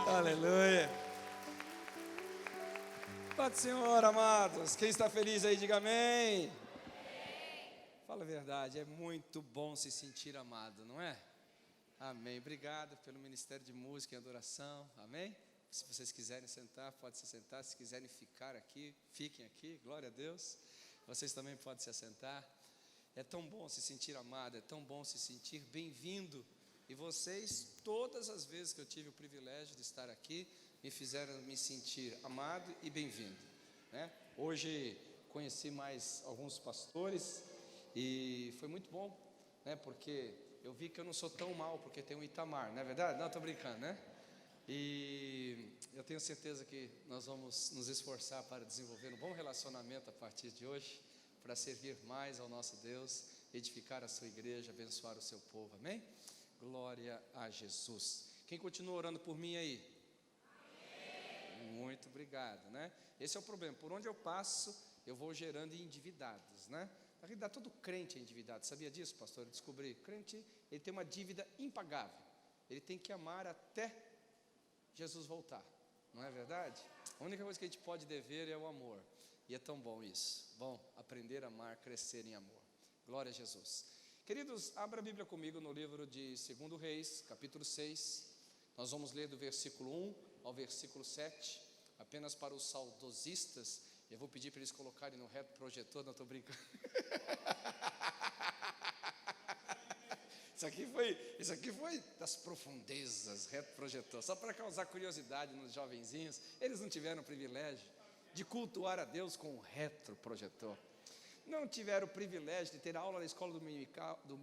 Aleluia. Paz do Senhor, amados. Quem está feliz aí, diga amém. Fala a verdade, é muito bom se sentir amado, não é? Amém. Obrigado pelo Ministério de Música e Adoração. Amém? Se vocês quiserem sentar, pode se sentar. Se quiserem ficar aqui, fiquem aqui. Glória a Deus. Vocês também podem se assentar. É tão bom se sentir amado, é tão bom se sentir bem-vindo. E vocês, todas as vezes que eu tive o privilégio de estar aqui, me fizeram me sentir amado e bem-vindo, né? Hoje conheci mais alguns pastores e foi muito bom, né? Porque eu vi que eu não sou tão mal, porque tem um Itamar, não é verdade? Não, estou brincando, né? E eu tenho certeza que nós vamos nos esforçar para desenvolver um bom relacionamento a partir de hoje, para servir mais ao nosso Deus, edificar a sua igreja, abençoar o seu povo, amém? Glória a Jesus. Quem continua orando por mim aí? Amém. Muito obrigado, né? Esse é o problema, por onde eu passo, eu vou gerando endividados, né? Na realidade, todo crente é endividado, sabia disso, pastor? Eu descobri, crente, ele tem uma dívida impagável, ele tem que amar até Jesus voltar, não é verdade? A única coisa que a gente pode dever é o amor, e é tão bom isso, bom, aprender a amar, crescer em amor, glória a Jesus. Queridos, abra a Bíblia comigo no livro de 2 Reis, capítulo 6, nós vamos ler do versículo 1 ao versículo 7, apenas para os saudosistas, eu vou pedir para eles colocarem no reto projetor, não estou brincando. Isso aqui foi das profundezas, reto projetor, só para causar curiosidade nos jovenzinhos, eles não tiveram o privilégio de cultuar a Deus com o retro projetor. Não tiveram o privilégio de ter aula na escola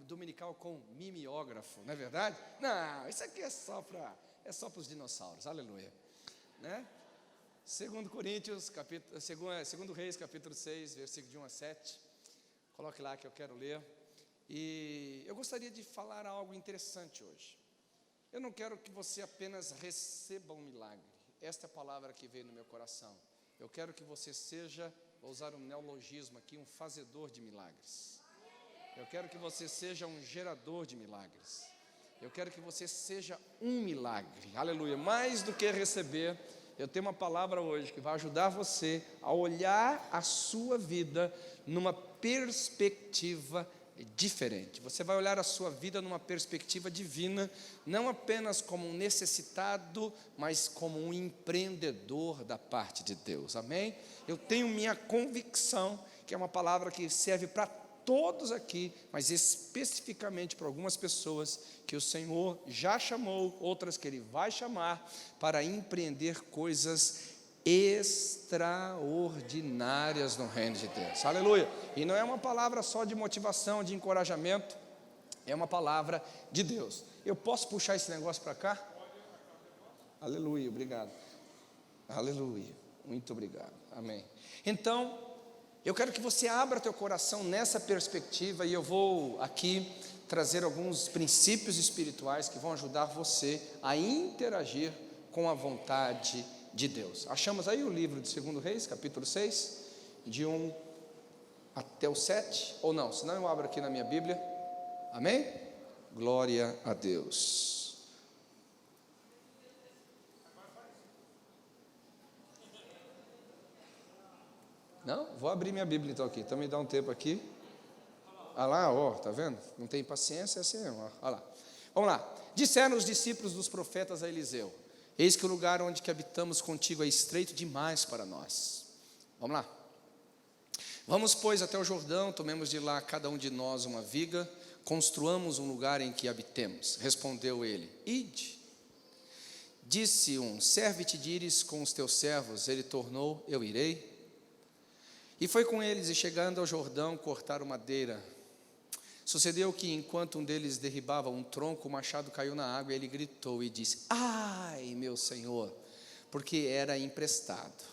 dominical com mimeógrafo, não é verdade? Não, isso aqui é só para os dinossauros, aleluia, né? 2 Reis, capítulo 6, versículo de 1 a 7, coloque lá que eu quero ler, e eu gostaria de falar algo interessante hoje. Eu não quero que você apenas receba um milagre, esta é a palavra que veio no meu coração, eu quero que você seja, vou usar um neologismo aqui, um fazedor de milagres. Eu quero que você seja um gerador de milagres. Eu quero que você seja um milagre, aleluia. Mais do que receber, eu tenho uma palavra hoje que vai ajudar você a olhar a sua vida numa perspectiva diferente. Você vai olhar a sua vida numa perspectiva divina, não apenas como um necessitado, mas como um empreendedor da parte de Deus, amém? Eu tenho minha convicção, que é uma palavra que serve para todos aqui, mas especificamente para algumas pessoas, que o Senhor já chamou, outras que Ele vai chamar, para empreender coisas extraordinárias no reino de Deus, aleluia. E não é uma palavra só de motivação, de encorajamento, é uma palavra de Deus. Eu posso puxar esse negócio para cá? Aleluia, obrigado. Aleluia, muito obrigado, amém. Então, eu quero que você abra teu coração nessa perspectiva, e eu vou aqui trazer alguns princípios espirituais que vão ajudar você a interagir com a vontade de Deus. Achamos aí o livro de 2 Reis, capítulo 6, de 1 até o 7, ou não, senão eu abro aqui na minha Bíblia, amém? Glória a Deus. Não? Vou abrir minha Bíblia então aqui, então me dá um tempo aqui. Ah lá, ó, tá vendo? Não tem paciência, é assim mesmo, ó lá. Vamos lá. Disseram os discípulos dos profetas a Eliseu: eis que o lugar onde que habitamos contigo é estreito demais para nós. Vamos lá. Vamos, pois, até o Jordão, tomemos de lá cada um de nós uma viga, construamos um lugar em que habitemos. Respondeu ele: ide. Disse um: serve-te de ires com os teus servos. Ele tornou: eu irei. E foi com eles, e chegando ao Jordão, cortaram madeira. Sucedeu que, enquanto um deles derribava um tronco, o machado caiu na água, e ele gritou e disse: ai, meu senhor, porque era emprestado.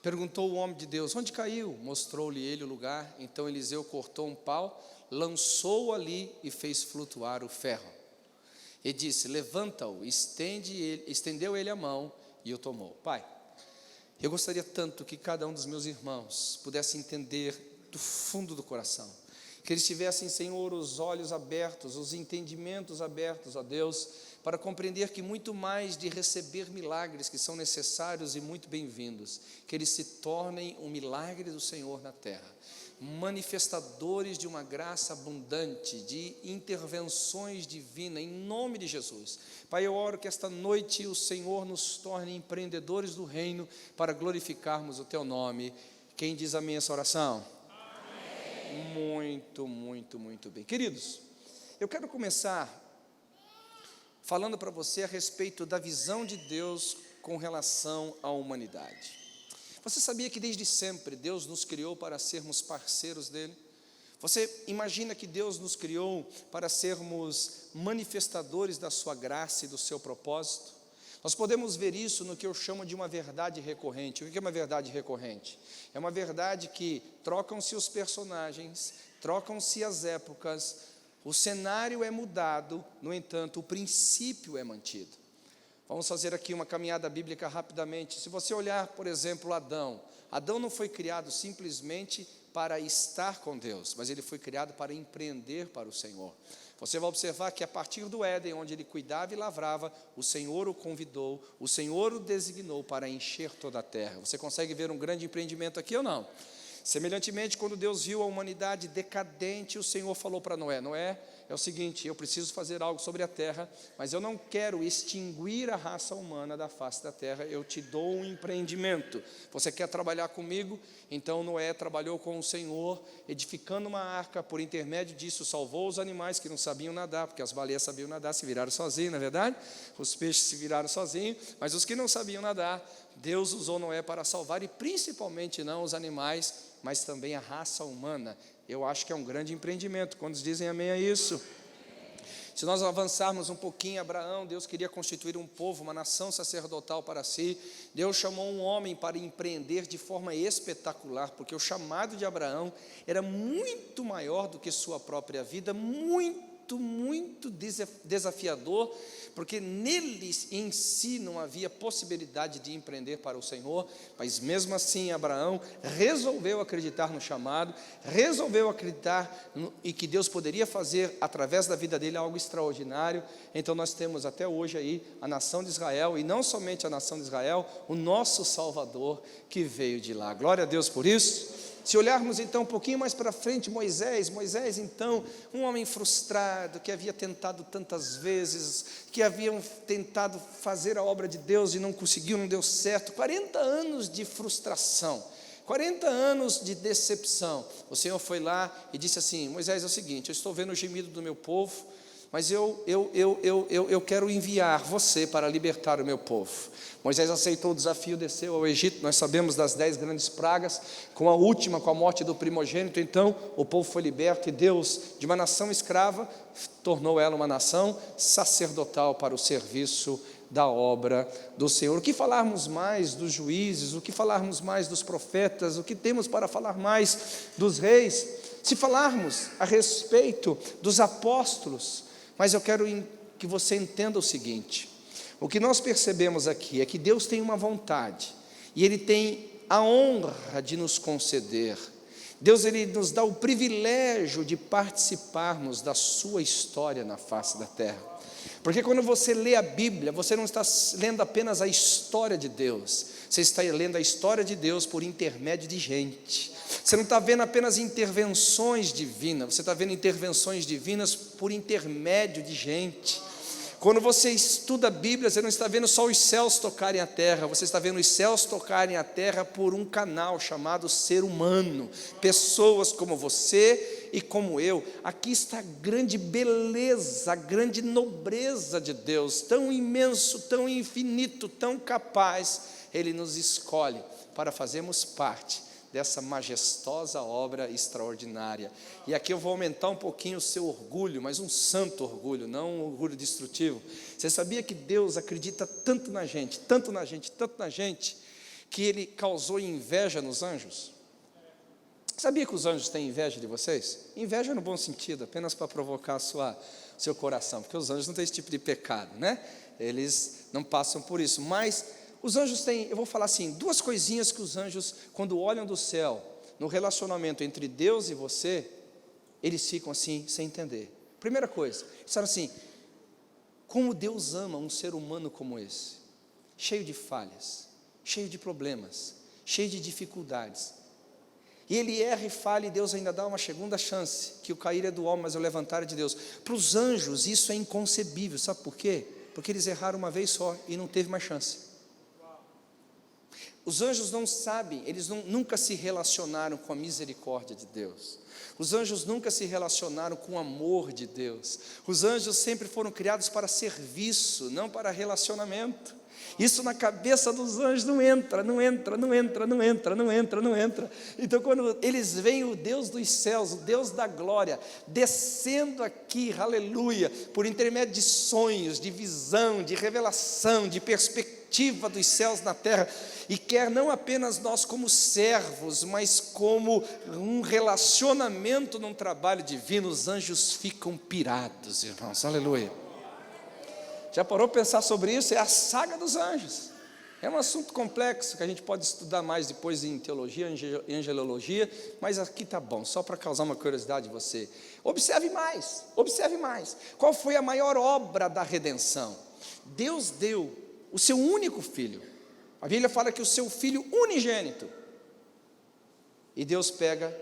Perguntou o homem de Deus: onde caiu? Mostrou-lhe ele o lugar. Então Eliseu cortou um pau, lançou-o ali e fez flutuar o ferro. E disse: levanta-o. Estendeu ele a mão e o tomou. Pai, eu gostaria tanto que cada um dos meus irmãos pudesse entender do fundo do coração, que eles tivessem, Senhor, os olhos abertos, os entendimentos abertos, ó Deus, para compreender que muito mais de receber milagres que são necessários e muito bem-vindos, que eles se tornem um milagre do Senhor na terra, manifestadores de uma graça abundante, de intervenções divinas, em nome de Jesus. Pai, eu oro que esta noite o Senhor nos torne empreendedores do reino, para glorificarmos o Teu nome. Quem diz amém essa oração? Amém. Muito bem. Queridos, eu quero começar falando para você a respeito da visão de Deus com relação à humanidade. Você sabia que desde sempre Deus nos criou para sermos parceiros dele? Você imagina que Deus nos criou para sermos manifestadores da sua graça e do seu propósito? Nós podemos ver isso no que eu chamo de uma verdade recorrente. O que é uma verdade recorrente? É uma verdade que trocam-se os personagens, trocam-se as épocas, o cenário é mudado, no entanto, o princípio é mantido. Vamos fazer aqui uma caminhada bíblica rapidamente. Se você olhar, por exemplo, Adão não foi criado simplesmente para estar com Deus, mas ele foi criado para empreender para o Senhor. Você vai observar que a partir do Éden, onde ele cuidava e lavrava, o Senhor o convidou, o Senhor o designou para encher toda a terra. Você consegue ver um grande empreendimento aqui ou não? Semelhantemente, quando Deus viu a humanidade decadente, o Senhor falou para Noé: Noé, é o seguinte, eu preciso fazer algo sobre a terra, mas eu não quero extinguir a raça humana da face da terra, eu te dou um empreendimento. Você quer trabalhar comigo? Então Noé trabalhou com o Senhor, edificando uma arca. Por intermédio disso salvou os animais que não sabiam nadar, porque as baleias sabiam nadar, se viraram sozinhos, não é verdade? Os peixes se viraram sozinhos, mas os que não sabiam nadar, Deus usou Noé para salvar, e principalmente não os animais, mas também a raça humana. Eu acho que é um grande empreendimento. Quantos dizem amém a isso? Se nós avançarmos um pouquinho, Abraão, Deus queria constituir um povo, uma nação sacerdotal para si. Deus chamou um homem para empreender de forma espetacular, porque o chamado de Abraão era muito maior do que sua própria vida, muito desafiador, porque nele em si não havia possibilidade de empreender para o Senhor, mas mesmo assim Abraão resolveu acreditar no chamado, resolveu acreditar e que Deus poderia fazer através da vida dele algo extraordinário. Então nós temos até hoje aí a nação de Israel, e não somente a nação de Israel, o nosso Salvador que veio de lá. Glória a Deus por isso. Se olharmos então um pouquinho mais para frente, Moisés então, um homem frustrado, que havia tentado tantas vezes, que haviam tentado fazer a obra de Deus e não conseguiu, não deu certo, 40 anos de frustração, 40 anos de decepção. O Senhor foi lá e disse assim: Moisés, é o seguinte, eu estou vendo o gemido do meu povo, mas eu quero enviar você para libertar o meu povo. Moisés aceitou o desafio, desceu ao Egito. Nós sabemos das 10 grandes pragas, com a última, com a morte do primogênito. Então o povo foi liberto, e Deus, de uma nação escrava, tornou ela uma nação sacerdotal para o serviço da obra do Senhor. O que falarmos mais dos juízes, o que falarmos mais dos profetas, o que temos para falar mais dos reis, se falarmos a respeito dos apóstolos. Mas eu quero que você entenda o seguinte: o que nós percebemos aqui é que Deus tem uma vontade, e Ele tem a honra de nos conceder. Deus, Ele nos dá o privilégio de participarmos da sua história na face da terra. Porque quando você lê a Bíblia, você não está lendo apenas a história de Deus, você está lendo a história de Deus por intermédio de gente. Você não está vendo apenas intervenções divinas, você está vendo intervenções divinas por intermédio de gente. Quando você estuda a Bíblia, você não está vendo só os céus tocarem a terra, você está vendo os céus tocarem a terra por um canal chamado ser humano, pessoas como você e como eu. Aqui está a grande beleza, a grande nobreza de Deus, tão imenso, tão infinito, tão capaz. Ele nos escolhe para fazermos parte dessa majestosa obra extraordinária. E aqui eu vou aumentar um pouquinho o seu orgulho, mas um santo orgulho, não um orgulho destrutivo. Você sabia que Deus acredita tanto na gente, que Ele causou inveja nos anjos? Sabia que os anjos têm inveja de vocês? Inveja no bom sentido, apenas para provocar seu coração, porque os anjos não têm esse tipo de pecado, né? Eles não passam por isso, mas os anjos têm, eu vou falar assim, duas coisinhas que os anjos, quando olham do céu, no relacionamento entre Deus e você, eles ficam assim, sem entender. Primeira coisa, eles falam assim: Como Deus ama um ser humano como esse, cheio de falhas, cheio de problemas, cheio de dificuldades. E ele erra e falha, e Deus ainda dá uma segunda chance, que o cair é do homem, mas o levantar é de Deus. Para os anjos isso é inconcebível, sabe por quê? Porque eles erraram uma vez só e não teve mais chance. Os anjos não sabem, eles nunca se relacionaram com a misericórdia de Deus. Os anjos nunca se relacionaram com o amor de Deus. Os anjos sempre foram criados para serviço, não para relacionamento. Isso na cabeça dos anjos não entra. Então quando eles veem o Deus dos céus, o Deus da glória, descendo aqui, aleluia, por intermédio de sonhos, de visão, de revelação, de perspectiva dos céus na terra, e quer não apenas nós como servos, mas como um relacionamento num trabalho divino, os anjos ficam pirados, irmãos, aleluia. Já parou para pensar sobre isso? É a saga dos anjos. É um assunto complexo que a gente pode estudar mais depois em teologia, em angelologia, mas aqui está bom, só para causar uma curiosidade em você. Observe mais. Qual foi a maior obra da redenção? Deus deu o seu único filho. A Bíblia fala que o seu filho unigênito. E Deus pega,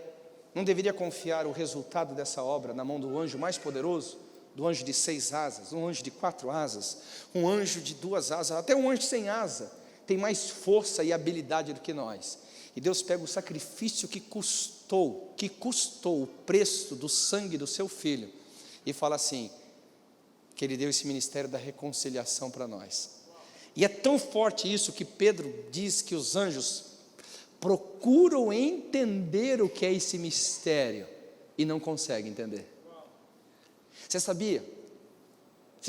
não deveria confiar o resultado dessa obra na mão do anjo mais poderoso? Do anjo de 6 asas, um anjo de 4 asas, um anjo de 2 asas, até um anjo sem asa, tem mais força e habilidade do que nós. E Deus pega o sacrifício que custou o preço do sangue do seu filho, e fala assim, que Ele deu esse ministério da reconciliação para nós. E é tão forte isso que Pedro diz que os anjos procuram entender o que é esse mistério, e não conseguem entender. Você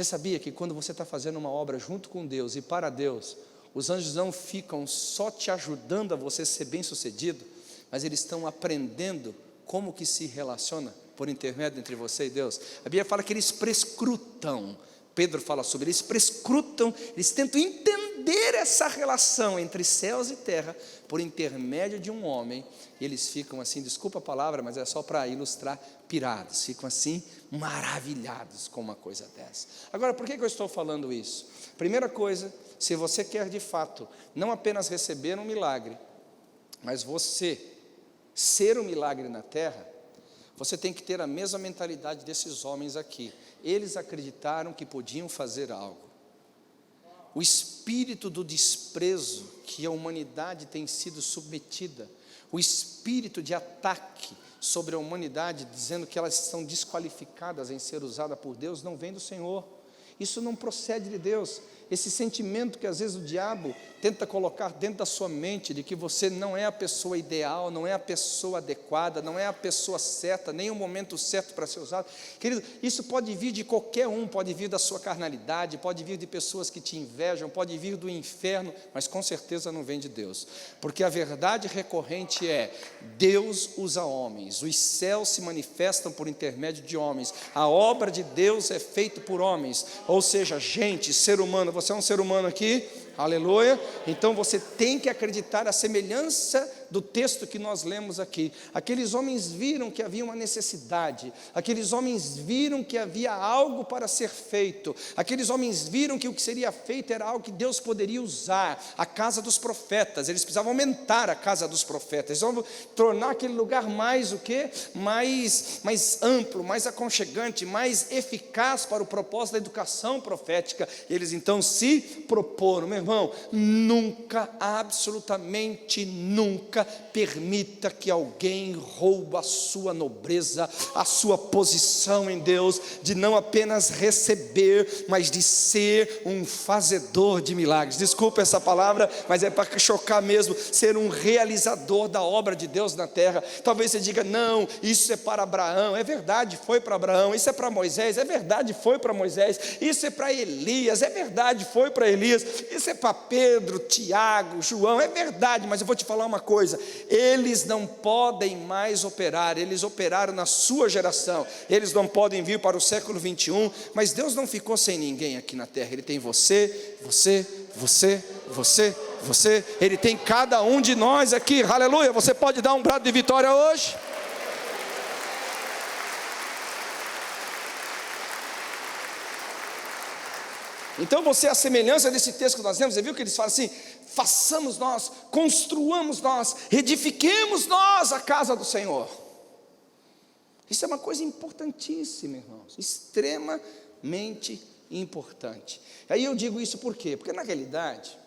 sabia que quando você está fazendo uma obra junto com Deus e para Deus, os anjos não ficam só te ajudando a você ser bem sucedido, mas eles estão aprendendo como que se relaciona por intermédio entre você e Deus. A Bíblia fala que eles prescrutam, Pedro fala sobre, eles prescrutam, eles tentam entender essa relação entre céus e terra, por intermédio de um homem, e eles ficam assim, desculpa a palavra, mas é só para ilustrar, pirados, ficam assim, maravilhados com uma coisa dessa. Agora, por que eu estou falando isso? Primeira coisa, se você quer de fato, não apenas receber um milagre, mas você ser um milagre na terra, você tem que ter a mesma mentalidade desses homens aqui. Eles acreditaram que podiam fazer algo. O espírito do desprezo que a humanidade tem sido submetida, o espírito de ataque sobre a humanidade, dizendo que elas são desqualificadas em ser usadas por Deus, não vem do Senhor. Isso não procede de Deus. Esse sentimento que às vezes o diabo tenta colocar dentro da sua mente, de que você não é a pessoa ideal, não é a pessoa adequada, não é a pessoa certa, nem o momento certo para ser usado. Querido, isso pode vir de qualquer um, pode vir da sua carnalidade, pode vir de pessoas que te invejam, pode vir do inferno, mas com certeza não vem de Deus. Porque a verdade recorrente é, Deus usa homens, os céus se manifestam por intermédio de homens, a obra de Deus é feita por homens, ou seja, gente, ser humano. Você é um ser humano aqui? Aleluia. Então você tem que acreditar a semelhança do texto que nós lemos aqui. Aqueles homens viram que havia uma necessidade, aqueles homens viram que havia algo para ser feito, aqueles homens viram que o que seria feito era algo que Deus poderia usar, a casa dos profetas. Eles precisavam aumentar a casa dos profetas, eles vão tornar aquele lugar mais o quê? Mais amplo, mais aconchegante, mais eficaz para o propósito da educação profética. Eles então se proporam, meu irmão, nunca, absolutamente nunca permita que alguém roube a sua nobreza, a sua posição em Deus, de não apenas receber, mas de ser um fazedor de milagres. Desculpa essa palavra, mas é para chocar mesmo, ser um realizador da obra de Deus na terra. Talvez você diga, não, isso é para Abraão. É verdade, foi para Abraão. Isso é para Moisés. É verdade, foi para Moisés. Isso é para Elias. É verdade, foi para Elias. Isso é para Pedro, Tiago, João. É verdade, mas eu vou te falar uma coisa, eles não podem mais operar. Eles operaram na sua geração, eles não podem vir para o século 21, mas Deus não ficou sem ninguém aqui na terra. Ele tem você, Ele tem cada um de nós aqui, aleluia. Você pode dar um brado de vitória hoje? Então você, a semelhança desse texto que nós lemos, você viu que eles falam assim: façamos nós, construamos nós, edifiquemos nós a casa do Senhor. Isso é uma coisa importantíssima, irmãos, extremamente importante. Aí eu digo isso por quê? Porque na realidade,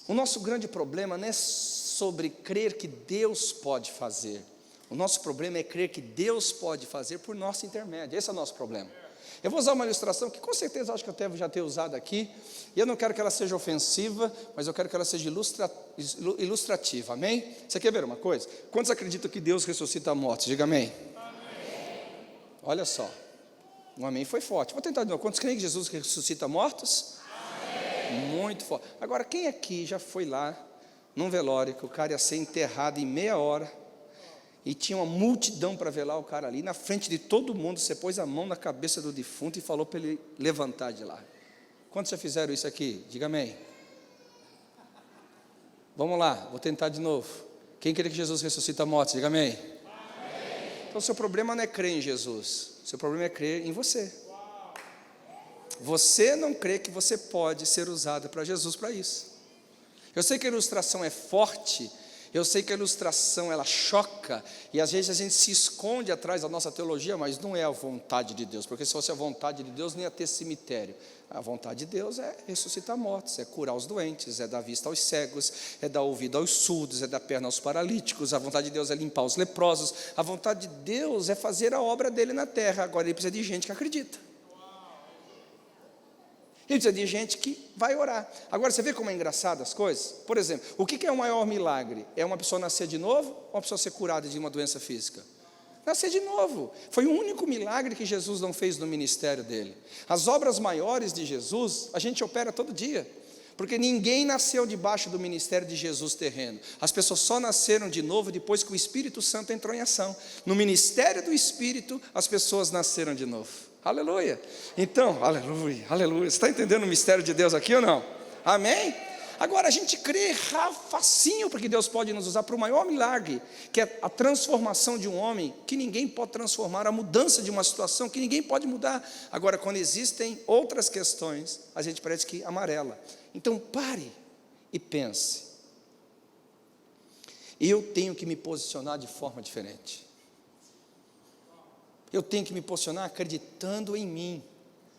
o nosso grande problema não é sobre crer que Deus pode fazer. O nosso problema é crer que Deus pode fazer por nosso intermédio. Esse é o nosso problema. Eu vou usar uma ilustração que com certeza acho que eu já tenho usado aqui, e eu não quero que ela seja ofensiva, mas eu quero que ela seja ilustrativa, amém? Você quer ver uma coisa? Quantos acreditam que Deus ressuscita mortos? Diga amém. Amém. Olha só, um amém foi forte. Vou tentar de novo. Quantos creem que Jesus ressuscita mortos? Amém. Muito forte. Agora, quem aqui já foi lá num velório que o cara ia ser enterrado em meia hora, e tinha uma multidão para velar o cara ali, na frente de todo mundo, você pôs a mão na cabeça do defunto e falou para ele levantar de lá? Quantos já fizeram isso aqui? Diga amém. Vamos lá, vou tentar de novo. Quem crê que Jesus ressuscita mortos? Diga amém. Amém. Então, seu problema não é crer em Jesus, seu problema é crer em você. Você não crê que você pode ser usado para Jesus para isso. Eu sei que a ilustração é forte, eu sei que a ilustração ela choca, e às vezes a gente se esconde atrás da nossa teologia, mas não é a vontade de Deus, porque se fosse a vontade de Deus, não ia ter cemitério. A vontade de Deus é ressuscitar mortos, é curar os doentes, é dar vista aos cegos, é dar ouvido aos surdos, é dar perna aos paralíticos. A vontade de Deus é limpar os leprosos. A vontade de Deus é fazer a obra dele na terra. Agora ele precisa de gente que acredita. Ele precisa de gente que vai orar. Agora você vê como é engraçado as coisas? Por exemplo, o que é o maior milagre? É uma pessoa nascer de novo ou uma pessoa ser curada de uma doença física? Nascer de novo. Foi o único milagre que Jesus não fez no ministério dele. As obras maiores de Jesus, a gente opera todo dia, porque ninguém nasceu debaixo do ministério de Jesus terreno. As pessoas só nasceram de novo depois que o Espírito Santo entrou em ação. No ministério do Espírito, as pessoas nasceram de novo. Aleluia. Então, aleluia, aleluia. Você está entendendo o mistério de Deus aqui ou não? Amém? Agora a gente crê facinho, porque Deus pode nos usar para o maior milagre, que é a transformação de um homem, que ninguém pode transformar, a mudança de uma situação que ninguém pode mudar. Agora, quando existem outras questões, a gente parece que amarela. Então pare e pense. Eu tenho que me posicionar de forma diferente. Eu tenho que me posicionar acreditando em mim,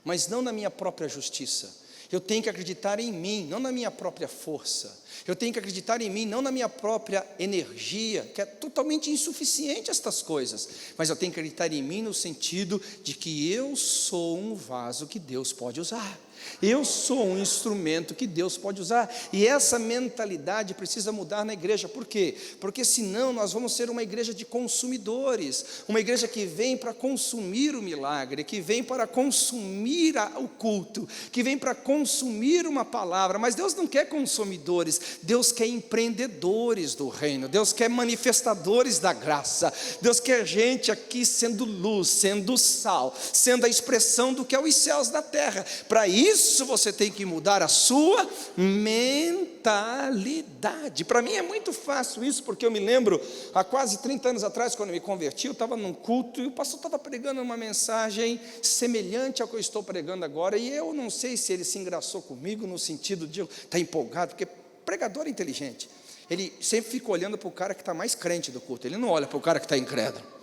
mas não na minha própria justiça. Eu tenho que acreditar em mim, não na minha própria força. Eu tenho que acreditar em mim, não na minha própria energia, que é totalmente insuficiente estas coisas. Mas eu tenho que acreditar em mim no sentido de que eu sou um vaso que Deus pode usar. Eu sou um instrumento que Deus pode usar. E essa mentalidade precisa mudar na igreja. Por quê? Porque senão nós vamos ser uma igreja de consumidores, uma igreja que vem para consumir o milagre, que vem para consumir o culto, que vem para consumir uma palavra. Mas Deus não quer consumidores, Deus quer empreendedores do reino, Deus quer manifestadores da graça. Deus quer gente aqui sendo luz, sendo sal, sendo a expressão do que é os céus da terra. Para isso você tem que mudar a sua mentalidade. Para mim é muito fácil isso, porque eu me lembro, há quase 30 anos atrás, quando eu me converti, eu estava num culto, e o pastor estava pregando uma mensagem semelhante ao que eu estou pregando agora, e eu não sei se ele se engraçou comigo, no sentido de eu estar empolgado, porque pregador é inteligente, ele sempre fica olhando para o cara que está mais crente do culto, ele não olha para o cara que está incrédulo.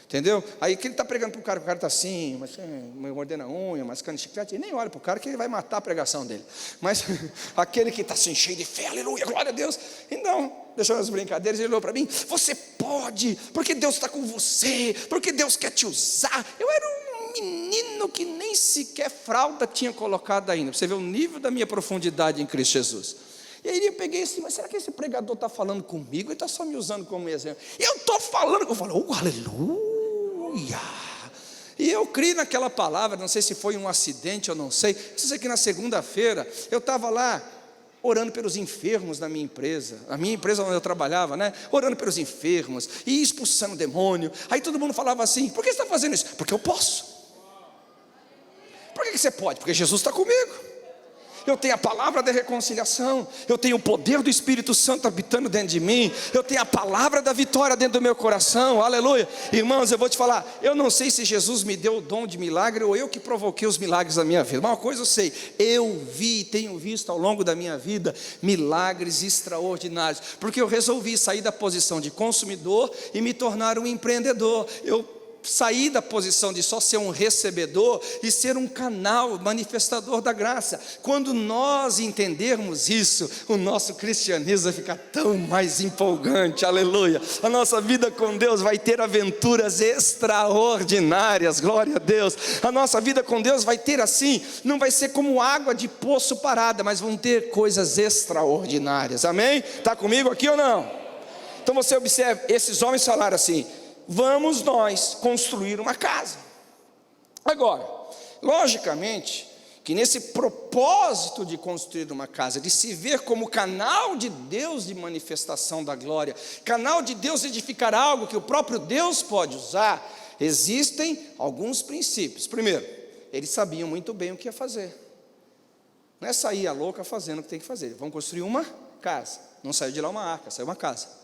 Entendeu? Aí que ele está pregando para o cara está assim, mordendo a unha, mascando chiclete, ele nem olha para o cara que ele vai matar a pregação dele. Mas aquele que está assim, cheio de fé, aleluia, glória a Deus. Então, deixando as brincadeiras, ele olhou para mim, você pode, porque Deus está com você, porque Deus quer te usar. Eu era um menino que nem sequer fralda tinha colocado ainda, para você ver o nível da minha profundidade em Cristo Jesus. E aí eu peguei assim, mas será que esse pregador está falando comigo? Ele está só me usando como exemplo. Eu estou falando, eu falo, aleluia. E eu criei naquela palavra, não sei se foi um acidente, eu não sei. Eu sei que na segunda-feira eu estava lá orando pelos enfermos da minha empresa, a minha empresa onde eu trabalhava, né? Orando pelos enfermos e expulsando demônio. Aí todo mundo falava assim, por que você está fazendo isso? Porque eu posso. Por que você pode? Porque Jesus está comigo. eu tenho a palavra da reconciliação, eu tenho o poder do Espírito Santo habitando dentro de mim, eu tenho a palavra da vitória dentro do meu coração, aleluia. Irmãos, eu vou te falar, eu não sei se Jesus me deu o dom de milagre ou eu que provoquei os milagres da minha vida, mas uma coisa eu sei, eu vi e tenho visto ao longo da minha vida milagres extraordinários, porque eu resolvi sair da posição de consumidor e me tornar um empreendedor. Eu sair da posição de só ser um recebedor e ser um canal manifestador da graça. Quando nós entendermos isso, o nosso cristianismo vai ficar tão mais empolgante, aleluia. A nossa vida com Deus vai ter aventuras extraordinárias, glória a Deus. A nossa vida com Deus vai ter assim, não vai ser como água de poço parada, mas vão ter coisas extraordinárias, amém? Está comigo aqui ou não? Então você observa, esses homens falaram assim: vamos nós construir uma casa. Agora, logicamente, que nesse propósito de construir uma casa, de se ver como canal de Deus de manifestação da glória, canal de Deus de edificar algo que o próprio Deus pode usar, existem alguns princípios. Primeiro, eles sabiam muito bem o que ia fazer. Não é sair a louca fazendo o que tem que fazer. Vamos construir uma casa. Não saiu de lá uma arca, saiu uma casa.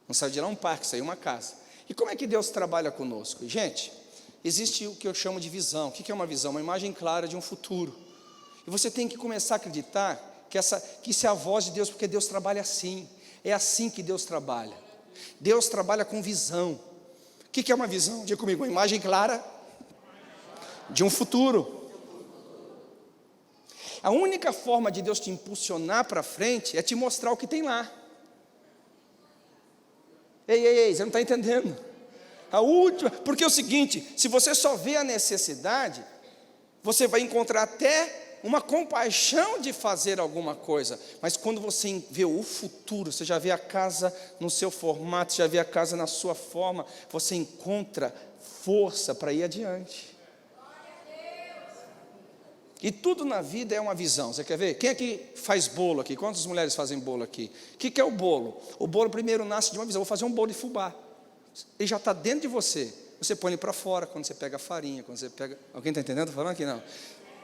Não saiu de lá um parque, saiu uma casa. E como é que Deus trabalha conosco? Gente, existe o que eu chamo de visão. O que é uma visão? Uma imagem clara de um futuro. E você tem que começar a acreditar que isso é a voz de Deus, porque Deus trabalha assim. É assim que Deus trabalha. Deus trabalha com visão. O que é uma visão? Diga comigo, uma imagem clara de um futuro. A única forma de Deus te impulsionar para frente é te mostrar o que tem lá. Ei, você não está entendendo. A última, porque é o seguinte, se você só vê a necessidade, você vai encontrar até uma compaixão de fazer alguma coisa, mas quando você vê o futuro, você já vê a casa no seu formato, já vê a casa na sua forma, você encontra força para ir adiante. E tudo na vida é uma visão. Você quer ver? Quem aqui faz bolo aqui? Quantas mulheres fazem bolo aqui? O que é o bolo? O bolo primeiro nasce de uma visão. Vou fazer um bolo de fubá. Ele já está dentro de você. Você põe ele para fora quando você pega a farinha, quando você pega... Alguém está entendendo? Estou falando aqui não.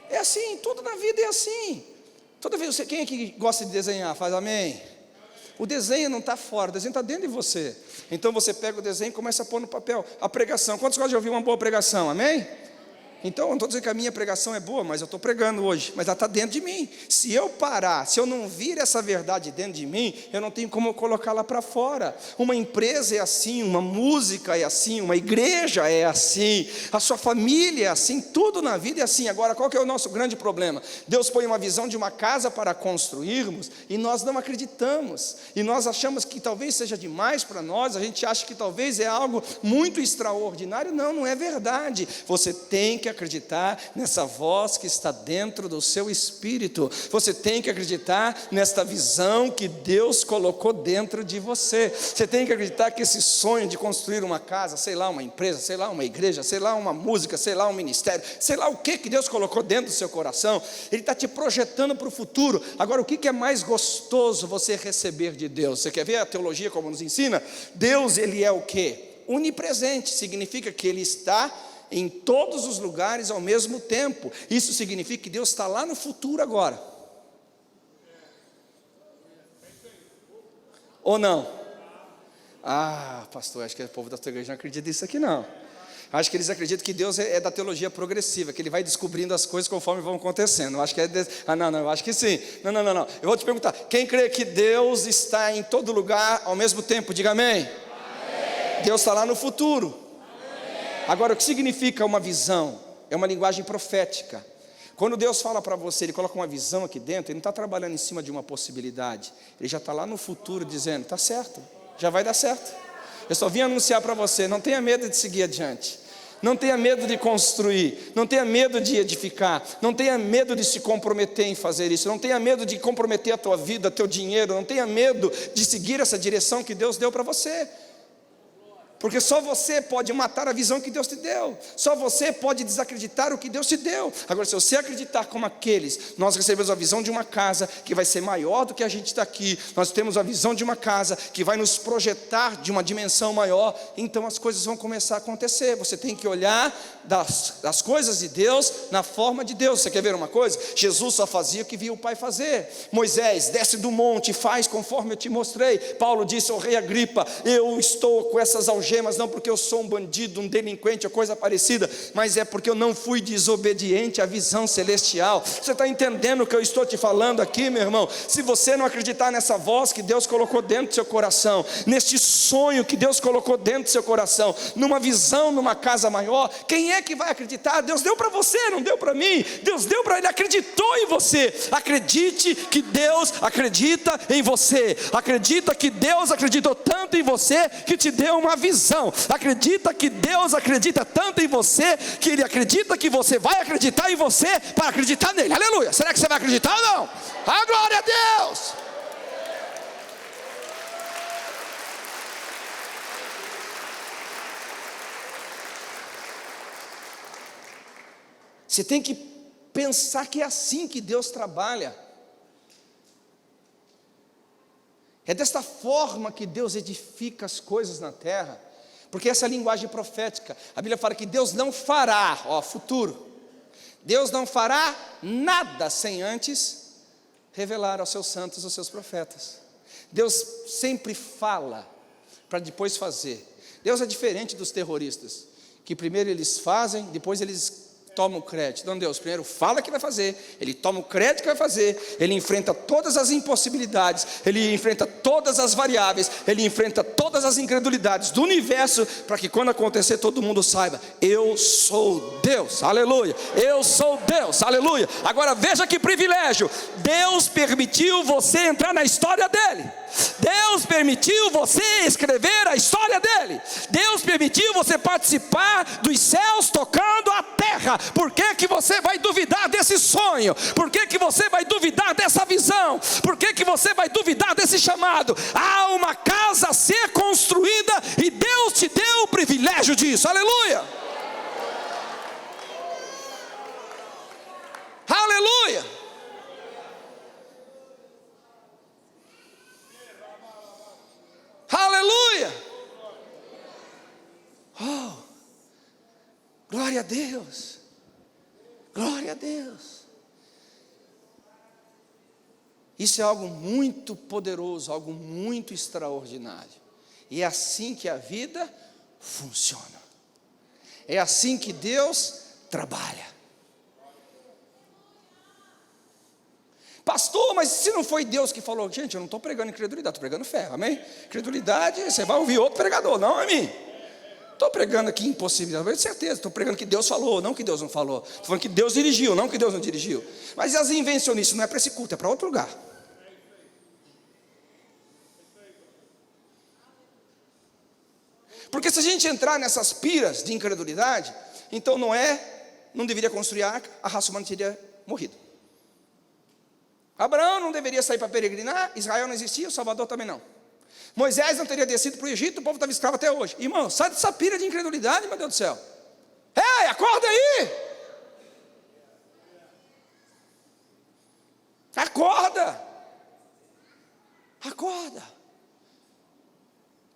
É assim, tudo na vida é assim. Toda vez, quem aqui gosta de desenhar? Faz amém? O desenho não está fora, o desenho está dentro de você. Então você pega o desenho e começa a pôr no papel. A pregação, quantos gostam de ouvir uma boa pregação? Amém? Então, eu não estou dizendo que a minha pregação é boa, mas eu estou pregando hoje, mas ela está dentro de mim. Se eu parar, se eu não vir essa verdade dentro de mim, eu não tenho como colocá-la para fora. Uma empresa é assim, uma música é assim, uma igreja é assim, a sua família é assim, tudo na vida é assim. Agora, qual que é o nosso grande problema? Deus põe uma visão de uma casa para construirmos e nós não acreditamos, e nós achamos que talvez seja demais para nós, a gente acha que talvez é algo muito extraordinário. Não, não é verdade. Você tem que acreditar nessa voz que está dentro do seu espírito. Você tem que acreditar nesta visão que Deus colocou dentro de você. Você tem que acreditar que esse sonho de construir uma casa, sei lá, uma empresa, sei lá, uma igreja, sei lá, uma música, sei lá, um ministério, sei lá o que Deus colocou dentro do seu coração, Ele está te projetando para o futuro. Agora, o que é mais gostoso você receber de Deus? Você quer ver a teologia como nos ensina? Deus, Ele é o quê? Onipresente, significa que Ele está em todos os lugares ao mesmo tempo. Isso significa que Deus está lá no futuro agora. Ou não? Ah, pastor, acho que o povo da tua igreja não acredita nisso aqui não. Acho que eles acreditam que Deus é da teologia progressiva, que Ele vai descobrindo as coisas conforme vão acontecendo. Eu acho que não, eu acho que sim. Não. Eu vou te perguntar, quem crê que Deus está em todo lugar ao mesmo tempo? Diga amém. Amém. Deus está lá no futuro. Agora, o que significa uma visão? É uma linguagem profética. Quando Deus fala para você, Ele coloca uma visão aqui dentro, Ele não está trabalhando em cima de uma possibilidade. Ele já está lá no futuro dizendo, está certo, já vai dar certo. Eu só vim anunciar para você, não tenha medo de seguir adiante. Não tenha medo de construir, não tenha medo de edificar, não tenha medo de se comprometer em fazer isso, não tenha medo de comprometer a tua vida, teu dinheiro, não tenha medo de seguir essa direção que Deus deu para você. Porque só você pode matar a visão que Deus te deu. Só você pode desacreditar o que Deus te deu. Agora, se você acreditar como aqueles, nós recebemos a visão de uma casa que vai ser maior do que a gente está aqui. Nós temos a visão de uma casa que vai nos projetar de uma dimensão maior. Então as coisas vão começar a acontecer. Você tem que olhar das coisas de Deus na forma de Deus. Você quer ver uma coisa? Jesus só fazia o que via o Pai fazer. Moisés, desce do monte e faz conforme eu te mostrei. Paulo disse ao rei Agripa, eu estou com essas algemas, não porque eu sou um bandido, um delinquente ou coisa parecida, mas é porque eu não fui desobediente à visão celestial. Você está entendendo o que eu estou te falando aqui, meu irmão? Se você não acreditar nessa voz que Deus colocou dentro do seu coração, neste sonho que Deus colocou dentro do seu coração, numa visão, numa casa maior, quem é que vai acreditar? Deus deu para você, não deu para mim. Deus deu para ele, acreditou em você. Acredite que Deus acredita em você. Acredita que Deus acreditou tanto em você que te deu uma visão. Acredita que Deus acredita tanto em você que Ele acredita que você vai acreditar em você para acreditar nele. Aleluia. Será que você vai acreditar ou não? A glória a Deus. Você tem que pensar que é assim que Deus trabalha. É desta forma que Deus edifica as coisas na terra. Porque essa é a linguagem profética. A Bíblia fala que Deus não fará, futuro. Deus não fará nada sem antes revelar aos seus santos, aos seus profetas. Deus sempre fala para depois fazer. Deus é diferente dos terroristas, que primeiro eles fazem, depois eles tomam crédito. Não, Deus primeiro fala que vai fazer, Ele toma o crédito que vai fazer, Ele enfrenta todas as impossibilidades, Ele enfrenta todas as variáveis, Ele enfrenta todas as incredulidades do universo, para que quando acontecer todo mundo saiba, eu sou Deus, aleluia, eu sou Deus, aleluia. Agora veja que privilégio, Deus permitiu você entrar na história dele. Deus permitiu você escrever a história dele. Deus permitiu você participar dos céus tocando a terra. Por que que você vai duvidar desse sonho? Por que que você vai duvidar dessa visão? Por que que você vai duvidar desse chamado? Há uma casa a ser construída e Deus te deu o privilégio disso, aleluia. Aleluia. Aleluia. Oh, glória a Deus. Glória a Deus. Isso é algo muito poderoso, algo muito extraordinário. E é assim que a vida funciona. É assim que Deus trabalha. Pastor, mas se não foi Deus que falou, gente, eu não estou pregando incredulidade, estou pregando fé, amém? Incredulidade, você vai ouvir outro pregador, não é mim. Estou pregando aqui impossibilidade, com certeza, estou pregando que Deus falou, não que Deus não falou. Estou falando que Deus dirigiu, não que Deus não dirigiu. Mas as invencionistas não é para esse culto, é para outro lugar. Porque se a gente entrar nessas piras de incredulidade, então não deveria construir a arca, a raça humana teria morrido. Abraão não deveria sair para peregrinar, Israel não existia, o Salvador também não. Moisés não teria descido para o Egito, o povo estava escravo até hoje. Irmão, sai dessa pira de incredulidade, meu Deus do céu. Ei, acorda aí. Acorda. Acorda.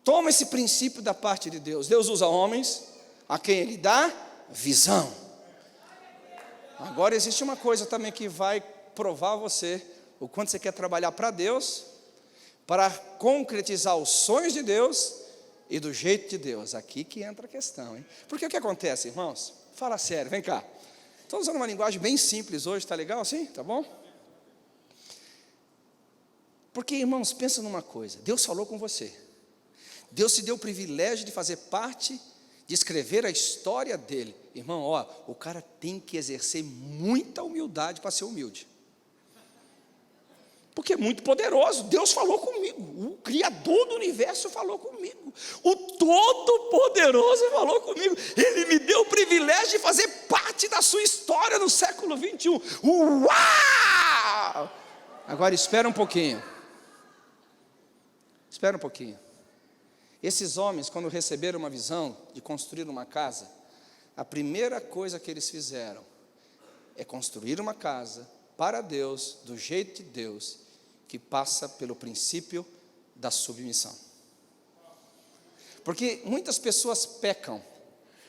Toma esse princípio da parte de Deus. Deus usa homens a quem Ele dá visão. Agora existe uma coisa também que vai provar você o quanto você quer trabalhar para Deus, para concretizar os sonhos de Deus e do jeito de Deus. Aqui que entra a questão, hein? Porque o que acontece, irmãos? Fala sério, vem cá. Estou usando uma linguagem bem simples hoje, tá legal assim? Tá bom? Porque, irmãos, pensa numa coisa, Deus falou com você. Deus te deu o privilégio de fazer parte, de escrever a história dele. Irmão, o cara tem que exercer muita humildade para ser humilde. Porque é muito poderoso. Deus falou comigo, o Criador do universo falou comigo, o Todo-Poderoso falou comigo. Ele me deu o privilégio de fazer parte da sua história no século 21. Uau! Agora espera um pouquinho. Espera um pouquinho. Esses homens, quando receberam uma visão de construir uma casa, a primeira coisa que eles fizeram é construir uma casa para Deus, do jeito de Deus, que passa pelo princípio da submissão. Porque muitas pessoas pecam,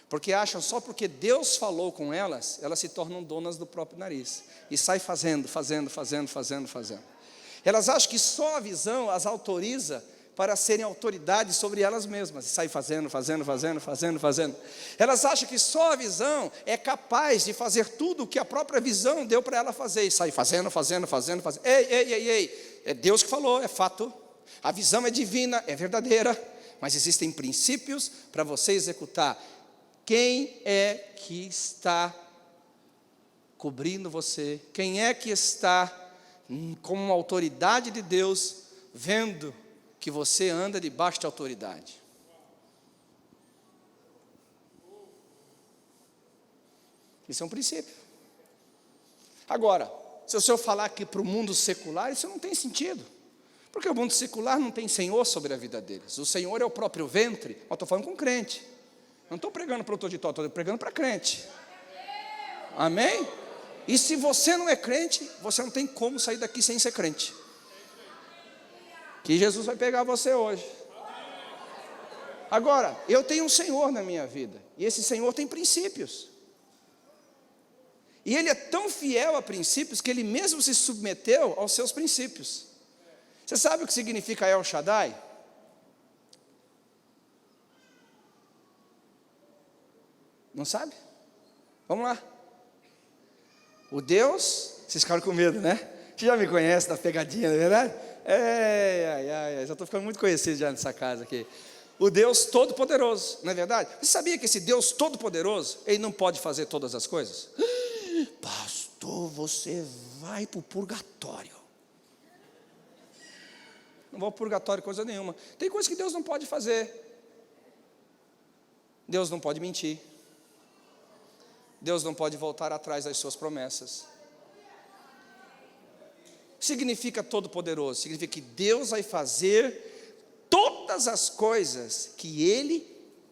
porque acham só porque Deus falou com elas, elas se tornam donas do próprio nariz, e sai fazendo. Elas acham que só a visão as autoriza para serem autoridades sobre elas mesmas, e sai fazendo. Elas acham que só a visão é capaz de fazer tudo o que a própria visão deu para ela fazer, e sai fazendo. Ei, é Deus que falou, é fato. A visão é divina, é verdadeira, mas existem princípios para você executar. Quem é que está cobrindo você? Quem é que está como uma autoridade de Deus, vendo que você anda debaixo de autoridade? Isso é um princípio. Agora, se o senhor falar que para o mundo secular, isso não tem sentido. Porque o mundo secular não tem senhor sobre a vida deles. O senhor é o próprio ventre. Eu estou falando com crente. Não estou pregando para o auditório, estou pregando para crente. Amém? E se você não é crente, você não tem como sair daqui sem ser crente. Que Jesus vai pegar você hoje. Agora, eu tenho um Senhor na minha vida, e esse Senhor tem princípios. E Ele é tão fiel a princípios que Ele mesmo se submeteu aos seus princípios. Você sabe o que significa El Shaddai? Não sabe? Vamos lá. O Deus, vocês ficaram com medo, né? Você já me conhece da pegadinha, não é verdade? Já estou ficando muito conhecido já nessa casa aqui. O Deus Todo-Poderoso, não é verdade? Você sabia que esse Deus Todo-Poderoso, Ele não pode fazer todas as coisas? Pastor, você vai para o purgatório. Não vou para o purgatório coisa nenhuma. Tem coisas que Deus não pode fazer. Deus não pode mentir. Deus não pode voltar atrás das suas promessas. Significa todo-poderoso, significa que Deus vai fazer todas as coisas que Ele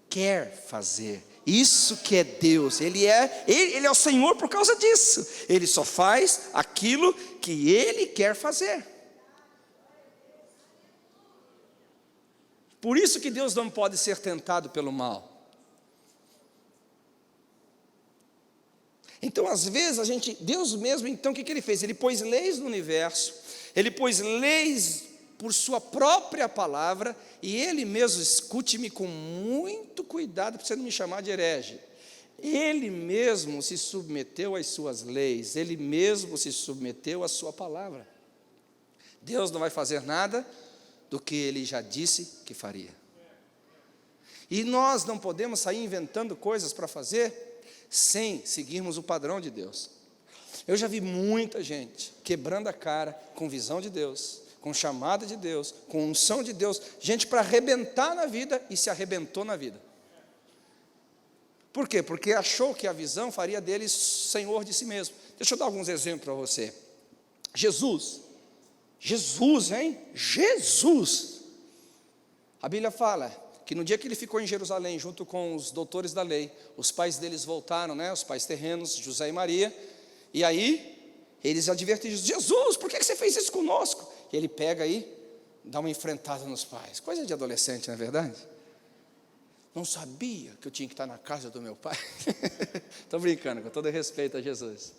quer fazer. Isso que é Deus, Ele é o Senhor por causa disso. Ele só faz aquilo que Ele quer fazer. Por isso que Deus não pode ser tentado pelo mal. Então, às vezes, Deus mesmo, então, o que Ele fez? Ele pôs leis no universo, Ele pôs leis por sua própria palavra, e Ele mesmo, escute-me com muito cuidado, para você não me chamar de herege, Ele mesmo se submeteu às suas leis, Ele mesmo se submeteu à sua palavra. Deus não vai fazer nada do que Ele já disse que faria. E nós não podemos sair inventando coisas para fazer, sem seguirmos o padrão de Deus. Eu já vi muita gente quebrando a cara com visão de Deus, com chamada de Deus, com unção de Deus, gente para arrebentar na vida e se arrebentou na vida. Por quê? Porque achou que a visão faria dele senhor de si mesmo. Deixa eu dar alguns exemplos para você. Jesus, hein? Jesus. A Bíblia fala que no dia que ele ficou em Jerusalém, junto com os doutores da lei, os pais deles voltaram, né, os pais terrenos, José e Maria, e aí, eles advertiram, Jesus, por que você fez isso conosco? E ele pega aí, dá uma enfrentada nos pais, coisa de adolescente, não é verdade? Não sabia que eu tinha que estar na casa do meu pai? Estou brincando, com todo respeito a Jesus,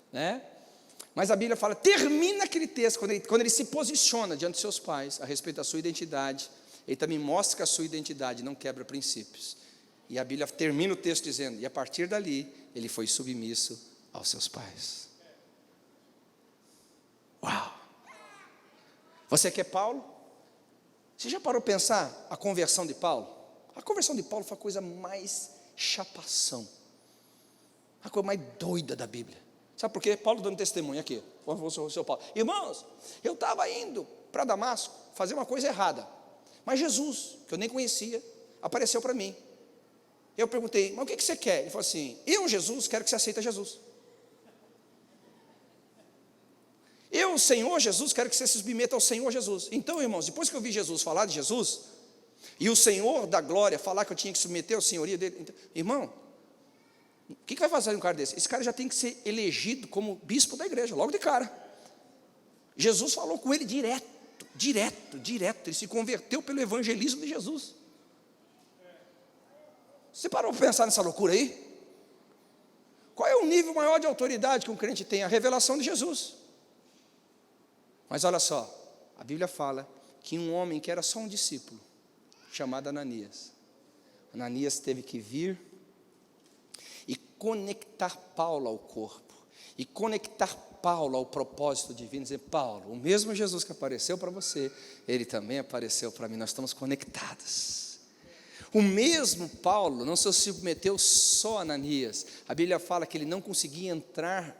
né? Mas a Bíblia fala, termina aquele texto, quando ele se posiciona diante dos seus pais, a respeito da sua identidade, ele também mostra que a sua identidade não quebra princípios. E a Bíblia termina o texto dizendo, e a partir dali, ele foi submisso aos seus pais. Uau! Você que é Paulo? Você já parou para pensar a conversão de Paulo? A conversão de Paulo foi a coisa mais chapação, a coisa mais doida da Bíblia. Sabe por quê? Paulo dando testemunho aqui. Seu Paulo. Irmãos, eu estava indo para Damasco fazer uma coisa errada. Mas Jesus, que eu nem conhecia, apareceu para mim. Eu perguntei, mas o que você quer? Ele falou assim, eu, Jesus, quero que você aceite Jesus. Eu, Senhor Jesus, quero que você se submeta ao Senhor Jesus. Então, irmãos, depois que eu vi Jesus falar de Jesus, e o Senhor da glória falar que eu tinha que submeter ao senhorio dele, então, irmão, o que vai fazer um cara desse? Esse cara já tem que ser elegido como bispo da igreja, logo de cara. Jesus falou com ele direto, ele se converteu pelo evangelismo de Jesus. Você parou para pensar nessa loucura aí? Qual é o nível maior de autoridade que um crente tem? A revelação de Jesus. Mas olha só, a Bíblia fala que um homem que era só um discípulo, chamado Ananias teve que vir e conectar Paulo ao corpo, e conectar Paulo ao propósito divino, dizer: Paulo, o mesmo Jesus que apareceu para você, ele também apareceu para mim, nós estamos conectados. O mesmo Paulo não se submeteu só a Ananias. A Bíblia fala que ele não conseguia entrar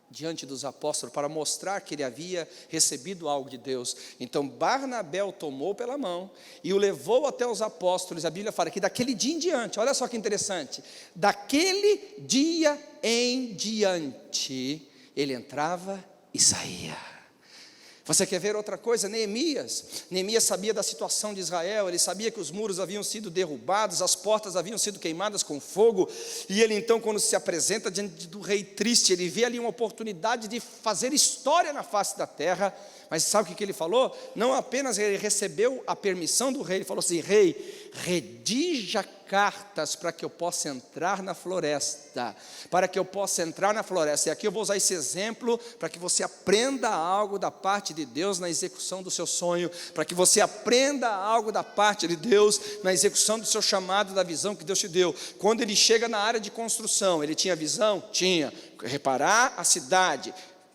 diante dos apóstolos para mostrar que ele havia recebido algo de Deus. Então Barnabé o tomou pela mão e o levou até os apóstolos. A Bíblia fala que daquele dia em diante, olha só que interessante, daquele dia em diante, ele entrava e saía. Você quer ver outra coisa? Neemias sabia da situação de Israel, ele sabia que os muros haviam sido derrubados, as portas haviam sido queimadas com fogo, e ele então, quando se apresenta diante do rei triste, ele vê ali uma oportunidade de fazer história na face da terra. Mas sabe o que ele falou? Não apenas ele recebeu a permissão do rei, ele falou assim: rei, redija cartas para que eu possa entrar na floresta, e aqui eu vou usar esse exemplo para que você aprenda algo da parte de Deus na execução do seu sonho, para que você aprenda algo da parte de Deus na execução do seu chamado, da visão que Deus te deu. Quando ele chega na área de construção, ele tinha visão? Tinha. Reparar a cidade,